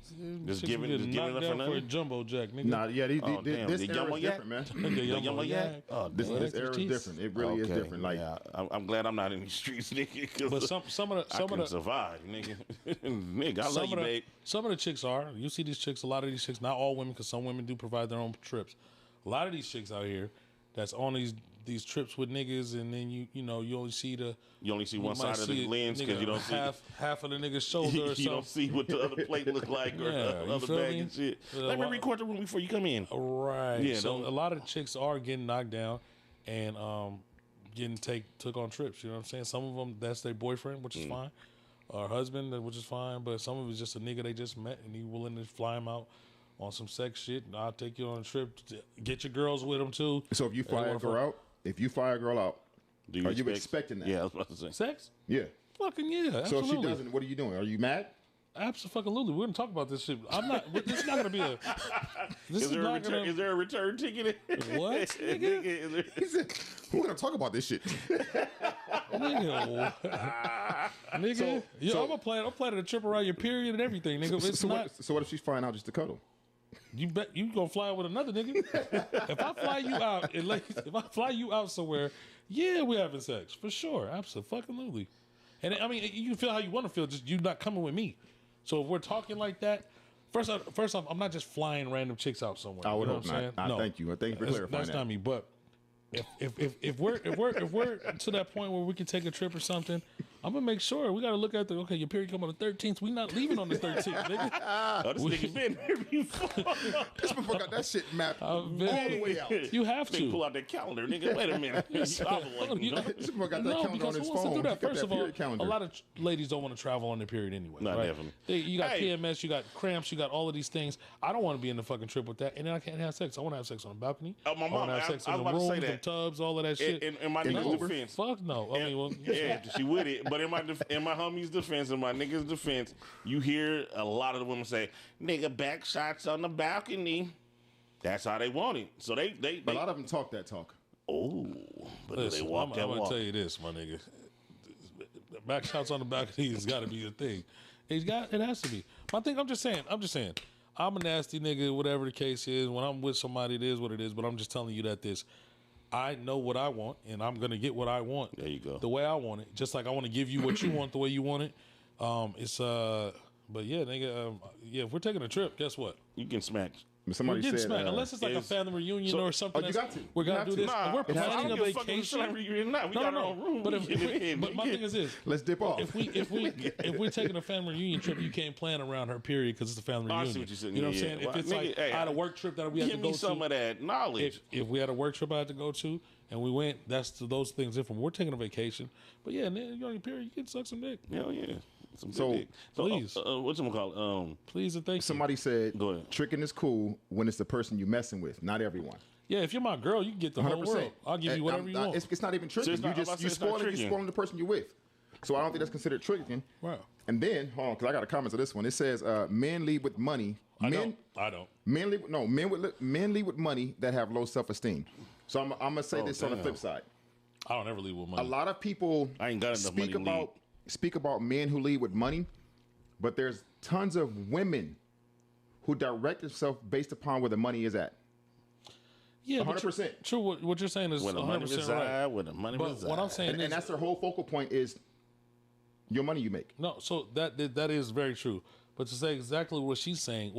just giving it up for a jumbo jack, nigga. Nah, yeah, this era is different, man. The Yumbo Yak. This era is different. It really is different. Like, I'm glad I'm not in the streets, nigga. But some of the survive, nigga. Nigga, I love you, babe. Some of the chicks are. You see these chicks. A lot of these chicks, not all women, because some women do provide their own trips. A lot of these chicks out here that's on these trips with niggas, and then you only see one side of the lens because you don't see half of the nigga's shoulder. Or you don't see what the other plate look like or the other bag and shit. Let me record the room before you come in. Right. Yeah. So a lot of chicks are getting knocked down and getting took on trips. You know what I'm saying? Some of them that's their boyfriend, which is fine, or husband, which is fine. But some of it's just a nigga they just met and he willing to fly him out on some sex shit. And I'll take you on a trip. Get your girls with them too. So if you fly a girl out, are you expecting that? Yeah, I was about to say. Sex? Yeah. Fucking yeah. Absolutely. So if she doesn't, what are you doing? Are you mad? Absolutely. We're gonna talk about this shit. I'm not. This is not gonna be a. This Is there a return ticket? What, nigga? He said, "We're gonna talk about this shit." Nigga, nigga. I'm planning a trip around your period and everything, nigga. It's not. So what if she's flying out just to cuddle? You bet you gonna fly out with another nigga. If I fly you out, if I fly you out somewhere, yeah, we're having sex for sure, absolutely. And I mean, you can feel how you want to feel, just you not coming with me. So if we're talking like that, first off, I'm not just flying random chicks out somewhere. I would you know hope what I'm not. saying? No, Thank you. Thank you for clarifying that's that. not me. But if we're to that point where we can take a trip or something, I'm gonna make sure we gotta look at okay, your period come on the 13th. We not leaving on the 13th, nigga. Oh, this nigga been there before. This motherfucker got that shit mapped all the way out. You have to pull out that calendar, nigga. Wait a minute. This motherfucker got that calendar on his who wants phone. to do that? He got First of all, calendar. a lot of ladies don't want to travel on their period anyway. No, right? definitely. You got PMS, you got cramps, you got all of these things. I don't want to be in the fucking trip with that, and then I can't have sex. I want to have sex on the balcony. Oh, my mom. I want to have sex I in was the about to say rooms, the that. tubs, all of that shit. In my nigga's defense. Fuck no. I mean, well, Yeah, she with it. But in my homie's defense, in my nigga's defense, you hear a lot of the women say, "Nigga, back shots on the balcony." That's how they want it. So they But a lot of them talk that talk. oh, but listen, they walk that I'm walk. gonna tell you this, my nigga. Back shots on the balcony has got to be a thing. It has to be. I'm just saying. I'm a nasty nigga, whatever the case is. When I'm with somebody, it is what it is. But I'm just telling you that I know what I want, and I'm gonna get what I want. There you go. The way I want it, just like I want to give you what you want, the way you want it. But yeah, nigga. If we're taking a trip, guess what? You can smack. Somebody We're getting said, smacked, unless it's like a family reunion or something. Oh, you got to. We're gonna You do have this. to. And we're I planning don't a give a fuck if it's vacation. family reunion or not. We got our own room. But, We get it in. but my thing is this: let's dip off. if we're taking a family reunion trip, you can't plan around her period because it's a family I reunion. see what you're saying. You know what I'm Yeah, saying? yeah. If it's Well, like nigga, hey, I had a work trip that we had to Give go me some to. of that knowledge. If we had a work trip I had to go to and we went, those things different. We're taking a vacation, but yeah, then you're on your period, you can suck some dick. Hell yeah. Some So, dick. please. Whatchamacallit? Please and thank you. Somebody said, Go ahead. tricking is cool when it's the person you messing with, not everyone. Yeah, if you're my girl, you can get the 100%. whole world. I'll give you whatever you want. It's not even tricking. it's not- I'm about to say it's not You're tricking. spoiling the person you're with. So I don't think that's considered tricking. Wow. And then, hold on, because I got a comment to this one. It says, men lead with money. I don't. Men lead with money that have low self-esteem. So I'm gonna say this on the damn. flip side. I don't ever leave with A money. lot of people I ain't got enough money to speak about men who lead with money, but there's tons of women who direct themselves based upon where the money is at. Yeah, 100%. True. What you're saying is When the money 100% reside, right. when the money But reside. what I'm saying And is, that's their whole focal point is your money you make. no. So that is very true. But to say exactly what she's saying,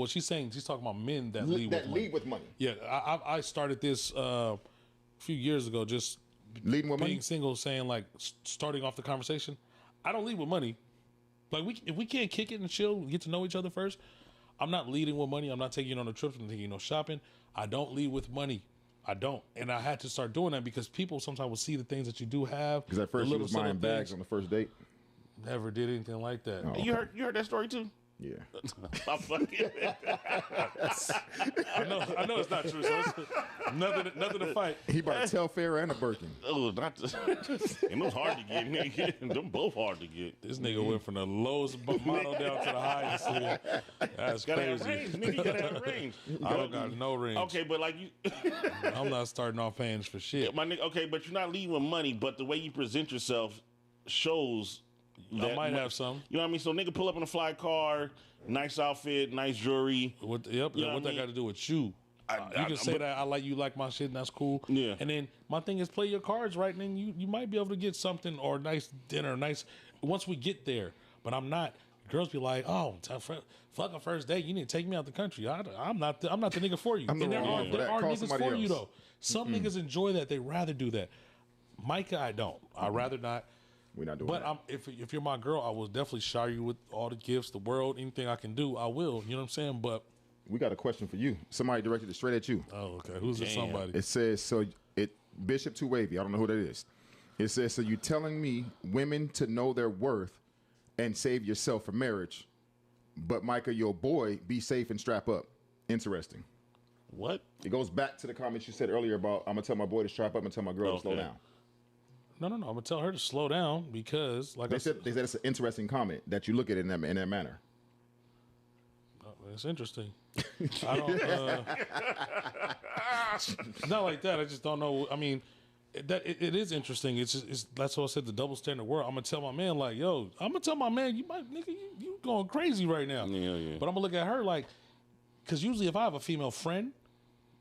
she's talking about men that lead with money. Lead with money. Yeah, I started this a few years ago, just Leading with being money. single, saying like starting off the conversation. I don't lead with money. Like if we can't kick it and chill, get to know each other first. I'm not leading with money. I'm not taking you on a trip. I'm not taking you shopping. I don't lead with money. I don't, and I had to start doing that because people sometimes will see the things that you do have. Because at first you was buying bags on the first date. Never did anything like that. Oh. You heard that story too? Yeah. I'm fucking. I know it's not true. So it's nothing to fight. He bought a Telfair and a Birkin. Oh, not the, and those hard to get, nigga. Them both hard to get. This nigga went from the lowest model down to the highest. Nigga. That's Gotta have crazy. range, nigga. You gotta have range. I don't got no range. Okay, but like you, I'm not starting off paying for shit. my nigga. Okay, but you're not leading with money. But the way you present yourself shows. I might have some. You know what I mean? So nigga pull up in a fly car, nice outfit, nice jewelry. What You know that what I mean? got to do with you? You can say that I like you like my shit and that's cool. Yeah. And then my thing is play your cards right, and then you might be able to get something or a nice dinner, once we get there. But I'm not. Girls be like, oh, fuck a first date. You need to take me out the country. I'm not the nigga for you. I'm the And wrong one for there that. are Call niggas somebody for you else. though. Some niggas enjoy that. They rather do that. Micah, I don't. I'd rather not. We're not doing But that. if you're my girl, I will definitely shower you with all the gifts, the world, anything I can do, I will. You know what I'm saying? But We got a question for you. Somebody directed it straight at you. oh, okay, who's this somebody? It says, Bishop 2 Wavy, I don't know who that is. It says, so you telling me women to know their worth and save yourself for marriage, but Micah, your boy, be safe and strap up. Interesting. What? It goes back to the comments you said earlier about, I'm going to tell my boy to strap up and tell my girl to slow Okay. down. No, I'm gonna tell her to slow down because, like They I said it's an interesting comment that you look at it in that manner. It's interesting. I don't. Not like that. I just don't know. I mean, it is interesting. It's just, that's what I said. The double standard world. I'm gonna tell my man like, yo, I'm gonna tell my man, you might, nigga, you going crazy right now. Yeah. But I'm gonna look at her like, because usually if I have a female friend,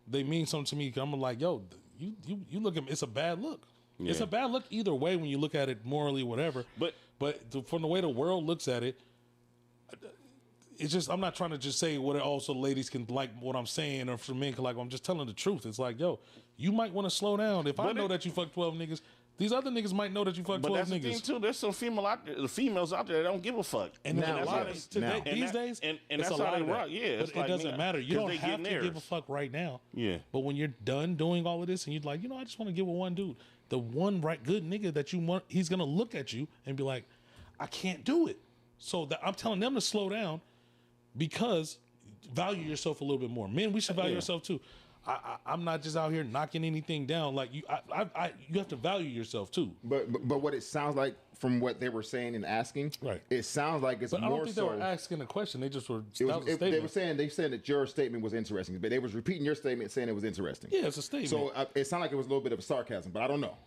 they mean something to me. I'm like, yo, you look at me. It's a bad look. Yeah. It's a bad look either way when you look at it morally, whatever. But from the way the world looks at it, it's just, I'm not trying to just say what also ladies can like what I'm saying, or for men can like. I'm just telling the truth. It's like, yo, you might want to slow down. If I know that you fuck 12 niggas, these other niggas might know that you fuck 12 niggas. But that's the thing too. There's some females out there that don't give a fuck. And now, a lot of these days, and that's how they rock. Yeah, but it doesn't matter. You don't have to give a fuck right now. Yeah. But when you're done doing all of this, and you're like, you know, I just want to get with one dude, the one right good nigga that you want, he's gonna look at you and be like, I can't do it. So I'm telling them to slow down. Because value yourself a little bit more. Men, we should value yourself too. I'm not just out here knocking anything down. Like you have to value yourself too. But what it sounds like from what they were saying and asking, right? It sounds like it's more so. I don't think they were asking a question. They just were. They said that your statement was interesting, but they was repeating your statement saying it was interesting. Yeah, it's a statement. So it sounded like it was a little bit of a sarcasm, but I don't know.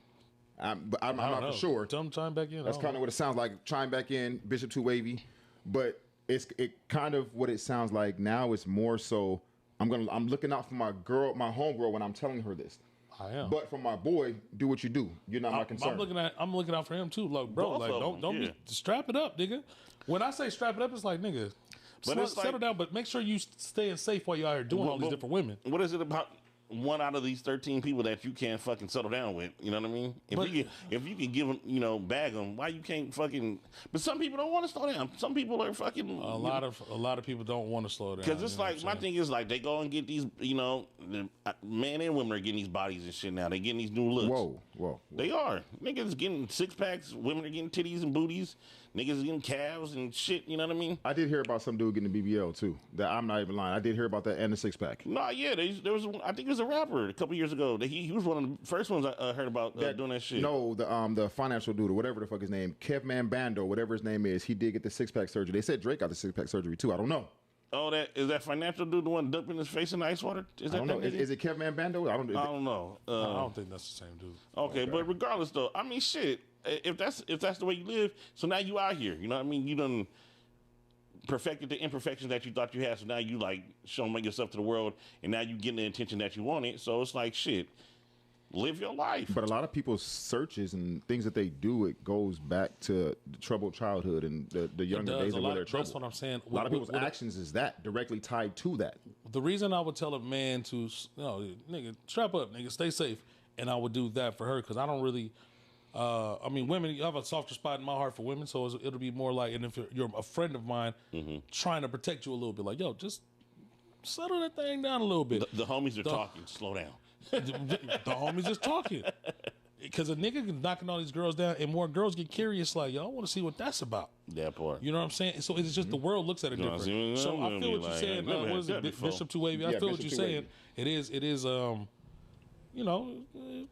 I'm not for sure. Chime back in. That's kind of what it sounds like. Chime back in, Bishop Too Wavy, but. It kind of what it sounds like now is more so I'm looking out for my homegirl when I'm telling her this. I am. But for my boy, do what you do. You're not my concern. I'm looking out for him too. Like, bro, like don't be strap it up, nigga. When I say strap it up, it's like, nigga, settle down, but make sure you staying safe while you're out here doing all these different women. What is it about one out of these 13 people that you can't fucking settle down with? You know what I mean? If you can give them, bag them, why you can't fucking? But some people don't want to slow down. Some people are fucking. A lot of people don't want to slow down. Because it's like my thing is like they go and get these, men and women are getting these bodies and shit now. They getting these new looks. Whoa. They are. Niggas getting 6-packs. Women are getting titties and booties. Niggas getting calves and shit. You know what I mean? I did hear about some dude getting a BBL too. That I'm not even lying. I did hear about that and the 6-pack. Nah, yeah. There was. I think it was a rapper a couple years ago. He was one of the first ones I heard about doing that shit. No, the financial dude or whatever the fuck his name, Kevman Bando, whatever his name is. He did get the 6-pack surgery. They said Drake got the 6-pack surgery too. I don't know. Oh, is that financial dude the one dumping his face in the ice water? I don't know. Is it Kevman Bando? I don't know. I don't think that's the same dude. Okay, but regardless though, I mean, shit. If that's the way you live, so now you out here. You know what I mean? You done perfected the imperfections that you thought you had. So now you like showing yourself to the world, and now you getting the attention that you wanted. So it's like shit. Live your life. But a lot of people's searches and things that they do, it goes back to the troubled childhood and the younger days of where they're troubled. That's what I'm saying. A lot of people's actions is that directly tied to that. The reason I would tell a man to, nigga, strap up, nigga, stay safe, and I would do that for her because I don't really. I mean, women, you have a softer spot in my heart for women, so it'll be more like, and if you're a friend of mine, trying to protect you a little bit, like, yo, just settle that thing down a little bit. The homies are talking. Slow down. The homies is talking. Because a nigga can knocking all these girls down, and more girls get curious, like, yo, I want to see what that's about. That part. You know what I'm saying? So it's just the world looks at it different. So I feel what you're saying. What is it, Bishop Too Wavy? I feel what you're saying. It is.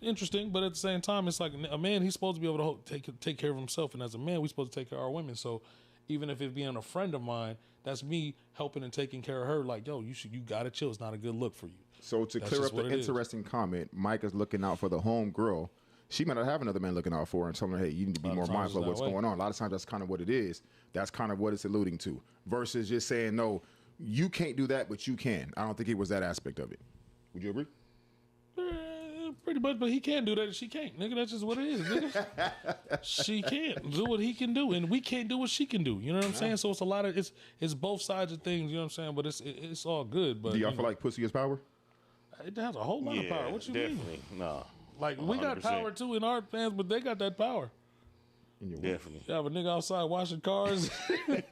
Interesting, but at the same time, it's like a man, he's supposed to be able to take care of himself, and as a man, we're supposed to take care of our women. So even if it being a friend of mine, that's me helping and taking care of her. Like, yo, you gotta chill. It's not a good look for you. So to clear up the interesting comment, Mike is looking out for the home girl. She might not have another man looking out for her and telling her, hey, you need to be more mindful of what's going on. A lot of times that's kind of what it is. That's kind of what it's alluding to. Versus just saying, no, you can't do that, but you can. I don't think it was that aspect of it. Would you agree? Pretty much, but he can't do that and she can't. Nigga, that's just what it is, nigga. She can't do what he can do, and we can't do what she can do. You know what I'm saying? So it's a lot of, it's both sides of things, you know what I'm saying? But it's all good. But do y'all feel like pussy is power? It has a whole lot of power. What you definitely. mean? No. Like, 100%. We got power too in our fans, but they got that power. Definitely. You have a nigga outside washing cars, taking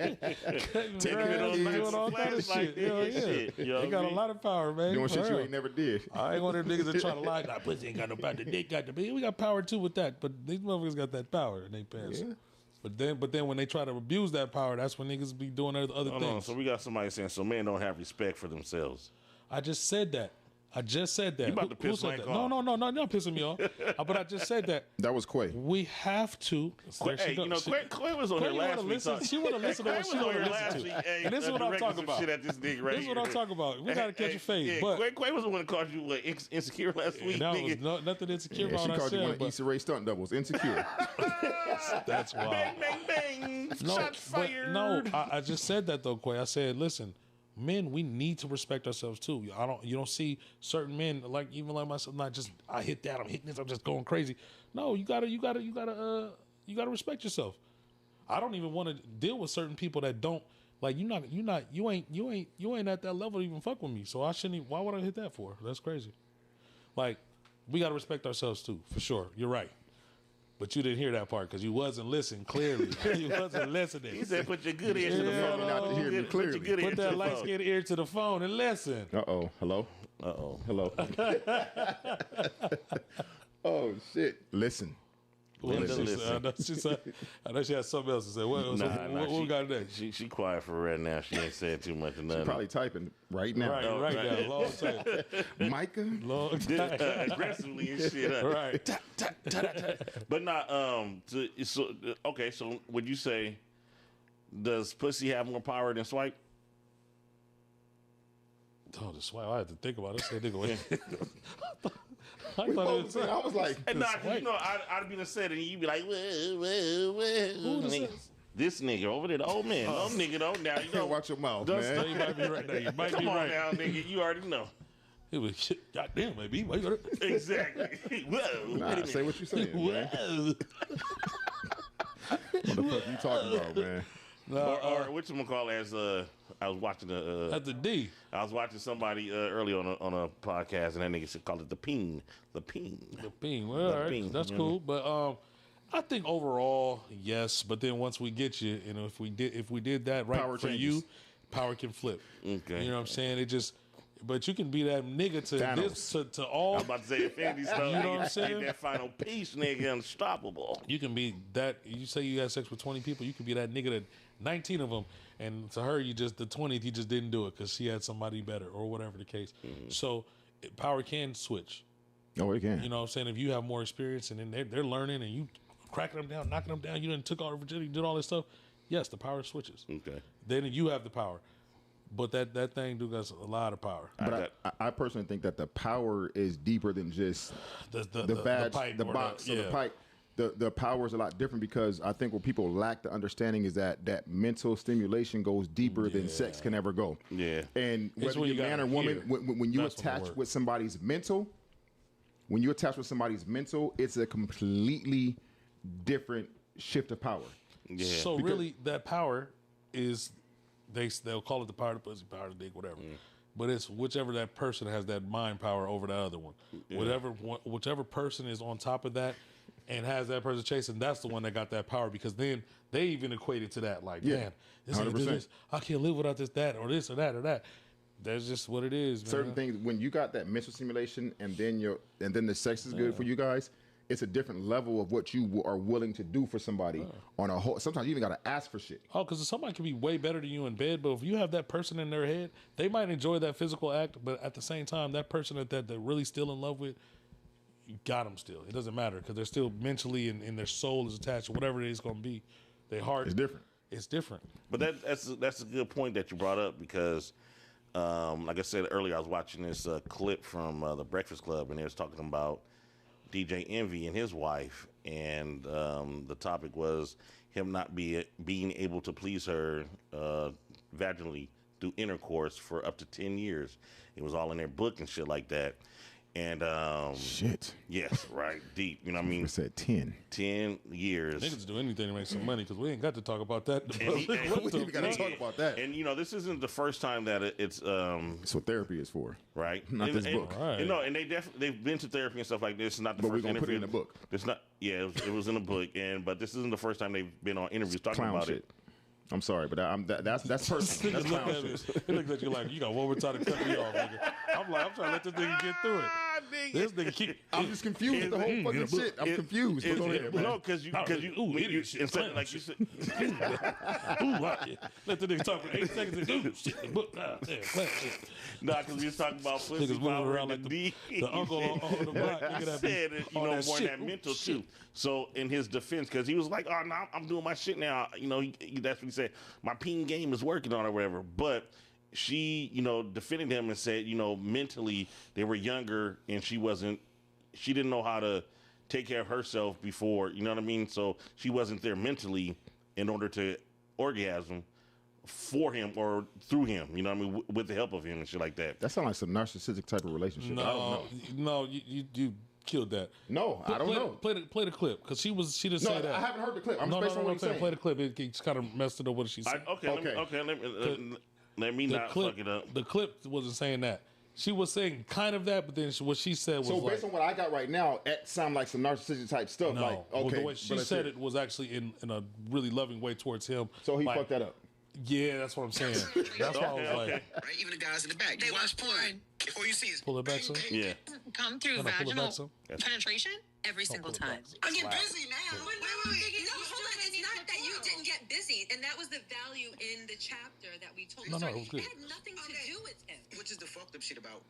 doing all kind of shit. They got a lot of power, man. Doing shit you ain't never did. I ain't one of them niggas that try to lie. Nah, pussy ain't got no power. The dick got the be. We got power too with that, but these motherfuckers got that power in their pants. Yeah. But then when they try to abuse that power, that's when niggas be doing other things. So we got somebody saying, so men don't have respect for themselves. I just said that. I just said that. You about to Who piss said Mike that? off. No, you're not pissing me off. But I just said that. That was Quay. We have to. Hey, you know, Quay was on here last week. She want to listen to what she want to listen to. And this is what I'm talking about. Shit at this nigga right This is what I'm talking about. We got to catch a fade. Yeah, But Quay was the one that called you insecure last week. that Nigga. was nothing insecure Yeah, about she what I called you one said. of But Issa Rae stunt doubles. Insecure. that's wild. Bang, bang, bang. No, Shots but fired. no, I just said that though, Quay. I said, listen, men, we need to respect ourselves too. You don't see certain men even like myself, not just I hit that, I'm hitting this, I'm just going crazy. No, you gotta respect yourself. I don't even want to deal with certain people that don't like you ain't at that level to even fuck with me. So I shouldn't. Why would I hit that for? That's crazy. Like, we gotta respect ourselves too, for sure. You're right. But you didn't hear that part because you wasn't listening clearly. You wasn't listening. He said, "Put your good ear to the Yeah, phone." no. Not to hear me clearly. Put that light skinned ear to the phone and listen. Uh-oh. Hello? Uh-oh. Hello? Oh, shit. Listen. Linda, She listen. said, I know she had something else to say. What we got next? She quiet for right now. She ain't said too much or nothing. Probably typing right now. Right now. Long time. Micah? Long time. Aggressively and shit. Right. But not okay. So would you say, does pussy have more power than swipe? Oh, the swipe. I had to think about it. I said, nigga, wait. I I thought it was. was like, And nah, 'cause you know, I'd be the set and you'd be like, whoa. This nigga over there, the old man. No nigga, don't now. You know, watch your mouth, No, man. you might be right there. You might come be on right. now, nigga. You already know. It was shit. Goddamn, baby. Why you gotta... Exactly. Whoa. Nah, say what you saying, man. Whoa. What the fuck you talking about, man? Or whatchamacallit, as I was watching At the D. I was watching somebody earlier on a podcast, and that nigga said, called it the ping. The ping. The ping. Well, all right. ping, That's you cool. But I think overall, yes. But then once we get you, and if we did that right Power for changes. you, power can flip. Okay. You know what I'm saying? It just, but you can be that nigga to Thanos. this to all. I'm about to say Infinity Stone. You know what I'm saying? Get that final piece, nigga, unstoppable. You can be that. You say you had sex with 20 people. You can be that nigga that 19 of them, and to her, you just the 20th, you just didn't do it because she had somebody better or whatever the case. So power can switch. Oh, it can. You know what I'm saying? If you have more experience and then they're learning and you cracking them down, knocking them down, you done took all the virginity, did all this stuff. Yes, the power switches. Okay. Then you have the power. But that thing do got a lot of power. But I personally think that the power is deeper than just the badge, pipe the or box, the- or the yeah. pipe. The power is a lot different because I think what people lack the understanding is that mental stimulation goes deeper than sex can ever go. Yeah. And It's whether when you're you man gotta or woman, hear. when you That's when it attach works. with somebody's mental, it's a completely different shift of power. Yeah. So really, that power is they'll call it the power of the pussy, power of the dick, whatever. But it's whichever that person has that mind power over the other one. Whichever person is on top of that and has that person chasing, that's the one that got that power because then they even equate it to that. Like, Yeah, man, this nigga do 100%. this. I can't live without this or that or that. That's just what it is, man. Certain things when you got that mental stimulation and then the sex is good for you guys. It's a different level of what you are willing to do for somebody on a whole. Sometimes you even got to ask for shit. Oh, because somebody can be way better than you in bed, but if you have that person in their head, they might enjoy that physical act, but at the same time, that person that they're really still in love with, you got them still. It doesn't matter because they're still mentally and their soul is attached to whatever it is going to be. Their heart It's different. It's different. But that's a good point that you brought up because, like I said earlier, I was watching this clip from the Breakfast Club, and they was talking about DJ Envy and his wife, and the topic was him not being able to please her vaginally through intercourse for up to 10 years. It was all in their book and shit like that. And Shit. yes, right, deep. You know what I mean? I said 10. 10 years. Niggas do anything to make some money because we ain't got to talk about that. And he- and What the we gotta fuck? talk about that. And you know, this isn't the first time that it's That's what therapy is for. right. Not and, this and, book. Right. You know, and they've been to therapy and stuff like this. It's not the But we're first gonna put interview. it in the book. It's not. Yeah, it was in the book, but this isn't the first time they've been on interviews talking Clown about shit. it. I'm sorry, but that's personal. That's Look clown at shit. me. It looks like you're like, you got one more time to cut me off, nigga. I'm trying to let this nigga get through it. This nigga keep. I'm just confused with the whole fucking shit. I'm confused. Go ahead, man. No, because you instead of, like you said, let the nigga talk for 8 seconds and do shit. The book, nah, because we was talking about pussy niggas moving power around and like the the uncle on the block. Nigga that said, be more in shit. that mental too. So in his defense, because he was like, "Oh no, I'm doing my shit now." That's what he said. My peen game is working on or whatever. But she, defended him and said, mentally they were younger and she didn't know how to take care of herself before. You know what I mean? So she wasn't there mentally in order to orgasm for him or through him. You know what I mean? With the help of him and shit like that. That sounds like some narcissistic type of relationship. I don't know. No, you killed that. No, I don't know. Play the clip because she didn't say that. I haven't heard the clip. I'm no, based on what he's saying. Play the clip. It just kind of messed it up what she said. Let me not fuck it up. The clip wasn't saying that. She was saying kind of that, but then what she said was so based on what I got right now, it sounded like some narcissistic type stuff. No, like, okay, the way she said it was actually in a really loving way towards him. So he fucked that up. Yeah, that's what I'm saying. That's why I was like, right? Even the guys in the back, they watch porn. Before you see it, pull it back some. Yeah. Come through vaginal penetration every single time. I get busy now. Wait. No, hold on. It's not that you didn't get busy, and that was the value in the chapter that we told. No, it was good. It had nothing to do with him. Which is the fucked up shit about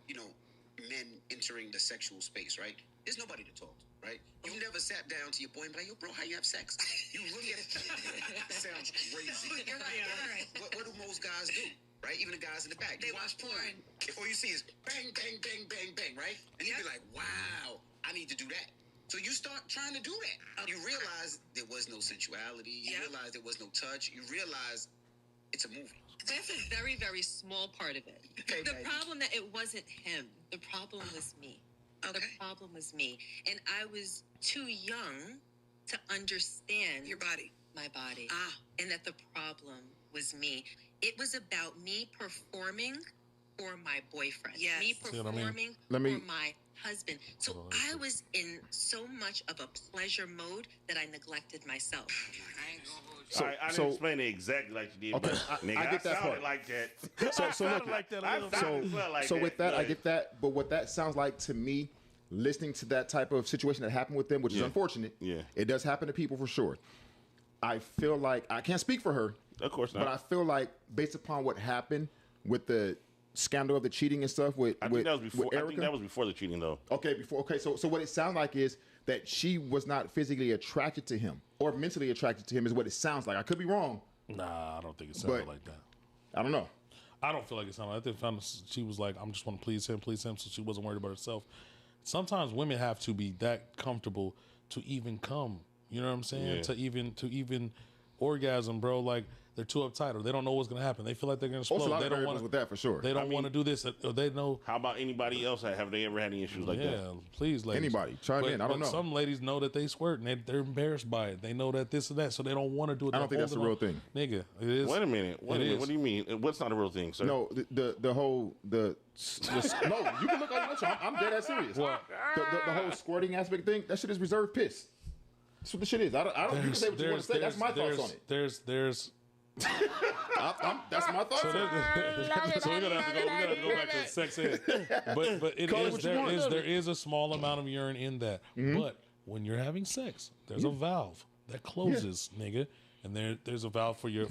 men entering the sexual space, right? There's nobody to talk to, right? You never sat down to your boy and be like, yo, bro, how you have sex? You look at it. Sounds crazy. You're right. What do most guys do? Right? Even the guys in the back. They watch porn. Before you see is bang, bang, bang, bang, bang, right? And you be like, wow, I need to do that. So you start trying to do that. You realize there was no sensuality. You realize there was no touch. You realize it's a movie. That's a very, very small part of it. Okay, the problem that it wasn't him. The problem was me. Okay. The problem was me. And I was too young to understand my body. And that the problem was me. It was about me performing for my boyfriend. Yes. Me performing for my husband. So I was in so much of a pleasure mode that I neglected myself. I didn't explain it exactly like you did. Okay, but I get that part. Like that. So look, like that a little bit. so with that, I get that. But what that sounds like to me, listening to that type of situation that happened with them, which is unfortunate. Yeah. It does happen to people for sure. I feel like I can't speak for her. Of course not. But I feel like based upon what happened with the scandal of the cheating and stuff with I think that was before. Erica, I think that was before the cheating, though. Okay, before. Okay, so what it sounds like is that she was not physically attracted to him or mentally attracted to him is what it sounds like. I could be wrong. Nah, I don't think it sounded like that. I don't know. I don't feel like it sounded like that. I think she was like, I'm just want to please him, so she wasn't worried about herself. Sometimes women have to be that comfortable to even come. You know what I'm saying? Yeah. To even orgasm, bro. Like, they're too uptight or they don't know what's going to happen. They feel like they're going to explode. They don't want with that for sure. They don't want to do this. Or they know. How about anybody else? Have they ever had any issues like that? Yeah, please, ladies. Anybody. Chime in. I don't know. Some ladies know that they squirt and they're embarrassed by it. They know that this and that, so they don't want to do it. I don't think that's a real thing. Nigga, it is. Wait a minute. What do you mean? What's not a real thing, sir? No, the whole no, you can look like I'm dead ass serious. What? The whole squirting aspect thing, that shit is reserved piss. That's what the shit is. I don't you can say what you want to say. That's my thoughts on it. There's that's my thoughts. So we're gonna have to go back to the sex ed. But there is a small amount of urine in that. Mm-hmm. But when you're having sex, there's a valve that closes, nigga. And there's a valve for your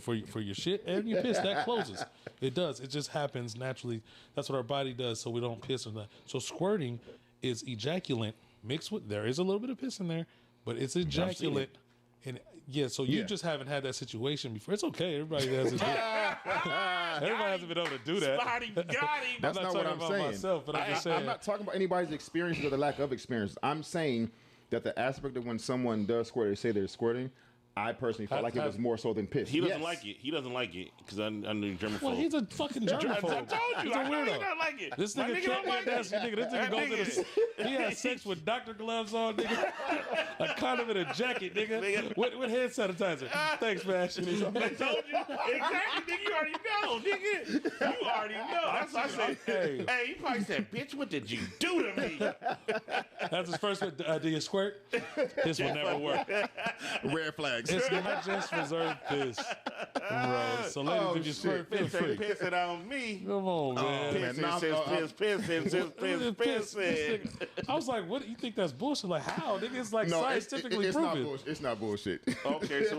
shit and your piss that closes. It does. It just happens naturally. That's what our body does, so we don't piss or that. So squirting is ejaculant mixed with there is a little bit of piss in there, but it's ejaculate. And yeah, so you just haven't had that situation before. It's okay. Everybody hasn't. Everybody hasn't been able to do that. That's not what I'm saying. Myself, but I'm just saying. I'm not talking about anybody's experience or the lack of experience. I'm saying that the aspect of when someone does squirt, they say they're squirting. I personally felt like it was more so than piss. He doesn't like it. He doesn't like it because I knew germaphobe. Well, he's a fucking germaphobe. I told you. He's a I know weirdo. he don't like it. This nigga can't be a nasty nigga. This nigga goes to the. He has sex with doctor gloves on, nigga. A condom and a jacket, nigga. With hand sanitizer. Thanks, man. I told you. Exactly, nigga. You already know, nigga. You already know. That's what I said. Hey, he probably said, bitch, what did you do to me? That's his first one. Do you squirt? This will never work. Red flags. It's not just reserved piss, bro. So ladies, if you squirt piss, Piss it on me. come on, man. Piss. I was like, what? You think that's bullshit? Like, how? Nigga, it's like No, scientifically it's proven. not bullshit. It's not bullshit. Okay, so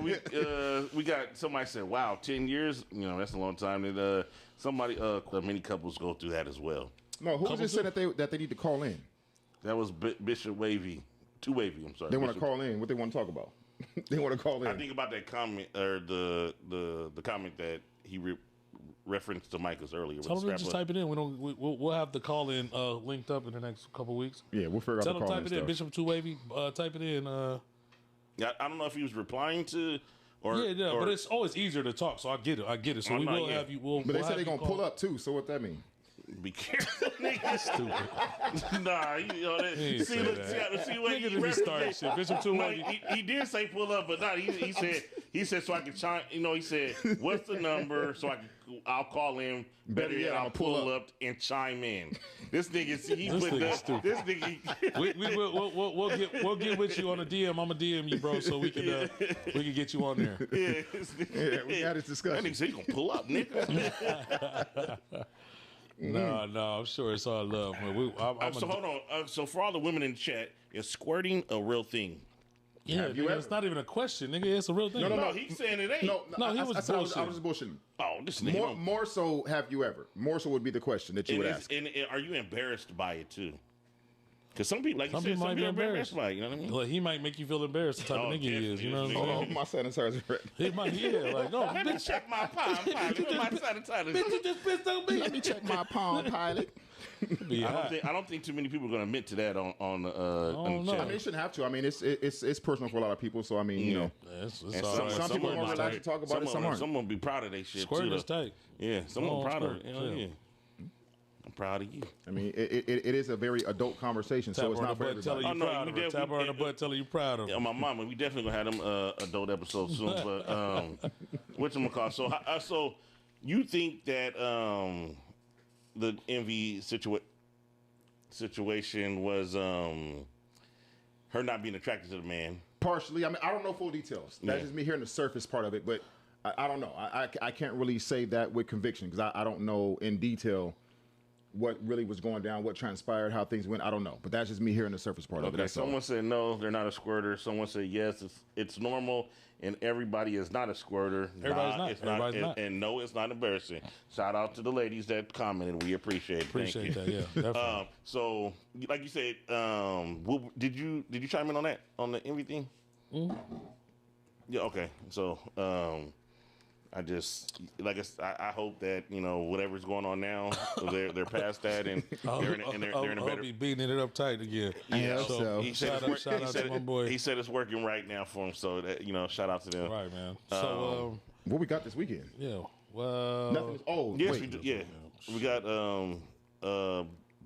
we got somebody said, wow, 10 years. You know, that's a long time. And somebody, many couples go through that as well. No, who just said that they need to call in? That was Bishop Wavy. Too Wavy, I'm sorry. They want to call in. What they want to talk about? They want to call in. I think about that comment or the comment that he referenced to Micah's earlier. Tell them to just type it in. We'll have the call in linked up in the next couple weeks. Yeah, we'll figure out Tell the them call type it in. Bishop Too Wavy. Type it in. Yeah, I don't know if he was replying to or but it's always easier to talk. So I get it. So we will have you. But they said they're gonna pull up too. So what that mean? Be careful, nigga. Stupid. Nah, you know that. See what Nigga he didn't start shit. Bishop Too No, Wavy. he did say pull up, but not. He said so I can chime. You know, he said what's the number so I'll call in. Better yet, I'll pull up and chime in. This nigga, see, This nigga, we'll get with you on a DM. I'm a DM you, bro, so we can get you on there. Yeah, we had this discussion. That nigga said he gonna pull up, nigga. No, I'm sure it's all love. Man. So hold on. So for all the women in the chat, is squirting a real thing? Yeah, it's not even a question, nigga. It's a real thing. No, he's saying it ain't. No, he was I was bullshitting. just bullshitting. Oh, this nigga. More so, have you ever? More so would be the question that you would ask. And are you embarrassed by it too? Because some people, like Some you said, people might be embarrassed by it. You know what I mean? Like, he might make you feel embarrassed the type of nigga he is. You know what I'm saying? Oh, my sanitizer's ready. He might, like, no, Let me check my palm pilot. you just pissed on me. Let me check my palm pilot. Be I hot. don't think too many people are going to admit to that on the no. chat. I mean, it shouldn't have to. I mean, it's personal for a lot of people. So I mean, you know, It's And all right. some people are more relaxed to talk about it. Some aren't. Some will be proud of their shit Squirt too. is tight. Yeah, some Oh, are proud of squirt, it. Hell yeah. yeah. I'm proud of you. I mean, it is a very adult conversation, so Tap it's her on not the for butt, tell her everybody. you Oh, no, proud of we her. Tap her on the definitely- butt, tell her you proud of her. Yeah, my mama, we definitely gonna have them adult episodes soon. But whatchamacallit? So you think that the envy situation was her not being attracted to the man? Partially. I mean, I don't know full details. That's Yeah. just me hearing the surface part of it, but I don't know. I can't really say that with conviction because I don't know in detail what really was going down, what transpired, how things went. I don't know. But that's just me hearing the surface part of it. Okay, That's all. someone said no, they're not a squirter. Someone said yes, it's normal, and everybody is not a squirter. Everybody's not. It's Everybody's not. And no, it's not embarrassing. Shout out to the ladies that commented. We appreciate it. Appreciate Thank you. that, yeah. Definitely. So, like you said, did you chime in on that on the envy thing? Mm-hmm. Yeah. Okay. So, I just I hope that whatever's going on now, they're past that and they're in a better. Be beating it up tight again. Yeah, so so- He said shout out to my boy. He said it's working right now for him. So that, shout out to them. Right, man. So What we got this weekend? yeah. Well, Nothing. Yes, wait. we do. Yeah, we got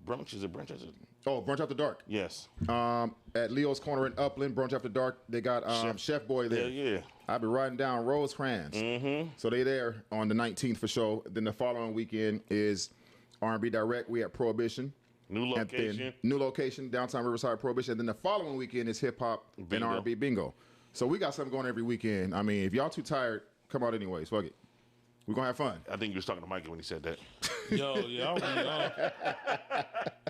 brunch. Is it brunch? Oh, Brunch After Dark. Yes. At Leo's Corner in Upland, Brunch After Dark. They got Chef Boy there. Yeah. I'll be riding down Rosecrans. Mm-hmm. So they there on the 19th for sure. Then the following weekend is R&B Direct. We at Prohibition. New And location. then new location, downtown Riverside Prohibition. And then the following weekend is hip hop and Bingo. R&B bingo. So we got something going every weekend. I mean, if y'all too tired, come out anyways. Fuck it. We're going to have fun. I think you was talking to Mikey when he said that. yo, yeah,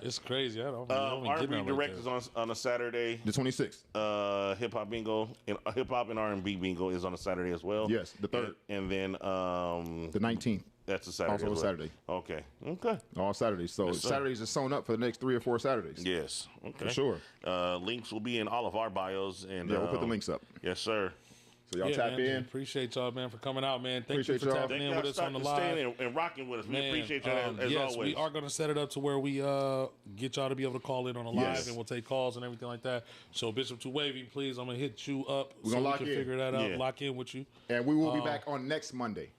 it's crazy. I don't R&B get Direct is on a Saturday. The 26th. Hip hop bingo and hip hop and R&B bingo is on a Saturday as well. Yes, the 3rd. And then The 19th. that's a Saturday. Also a as well. Saturday. Okay. All Saturdays. So Yes, sir. Saturdays are sewn up for the next 3 or 4 Saturdays. Yes. Okay. For sure. Links will be in all of our bios and Yeah, we'll put the links up. Yes, sir. So y'all Yeah, tap man, in. Appreciate y'all, man, for coming out, man. Thank Appreciate you for y'all. tapping in with us on the Staying live. and rocking with us. We Man, appreciate y'all as yes, always. we are going to set it up to where we get y'all to be able to call in on the live, Yes. and we'll take calls and everything like that. So Bishop Too Wavy, please, I'm gonna hit you up We're so gonna we lock can in. figure that out. Yeah. Lock in with you. And we will be back on next Monday.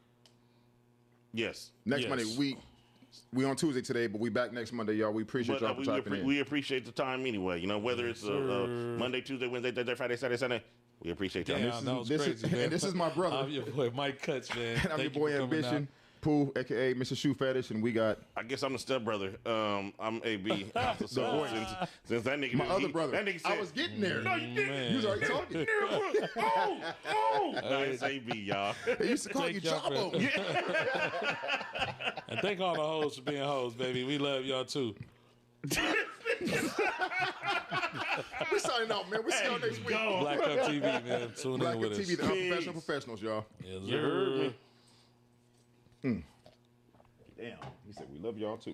Yes. Next Yes. Monday. We on Tuesday today, but we back next Monday, y'all. We appreciate y'all for tapping in. we appreciate the time anyway. Whether it's Monday, Tuesday, Wednesday, Thursday, Friday, Saturday, Sunday. We appreciate y'all. Damn, that was this crazy, is- man. and this is my brother. I'm your boy Mike Cuts, man. And I'm your Thank you boy for coming Ambition. out. Pooh, aka Mr. Shoe Fetish, and we got I guess I'm the stepbrother. I'm AB. So since that nigga, my other brother. That nigga said, I was getting there. No, you didn't. You was already talking. No, it's AB, y'all. They used to call you Jabbo. And thank all the hoes for being hoes, baby. We love y'all too. We signing out, man. We'll see y'all next week. BlackCup TV, man. Tune in BlackCup with us. TV, the Unprofessional Professionals, y'all. Yes, You heard sir. me. Damn. He said we love y'all too.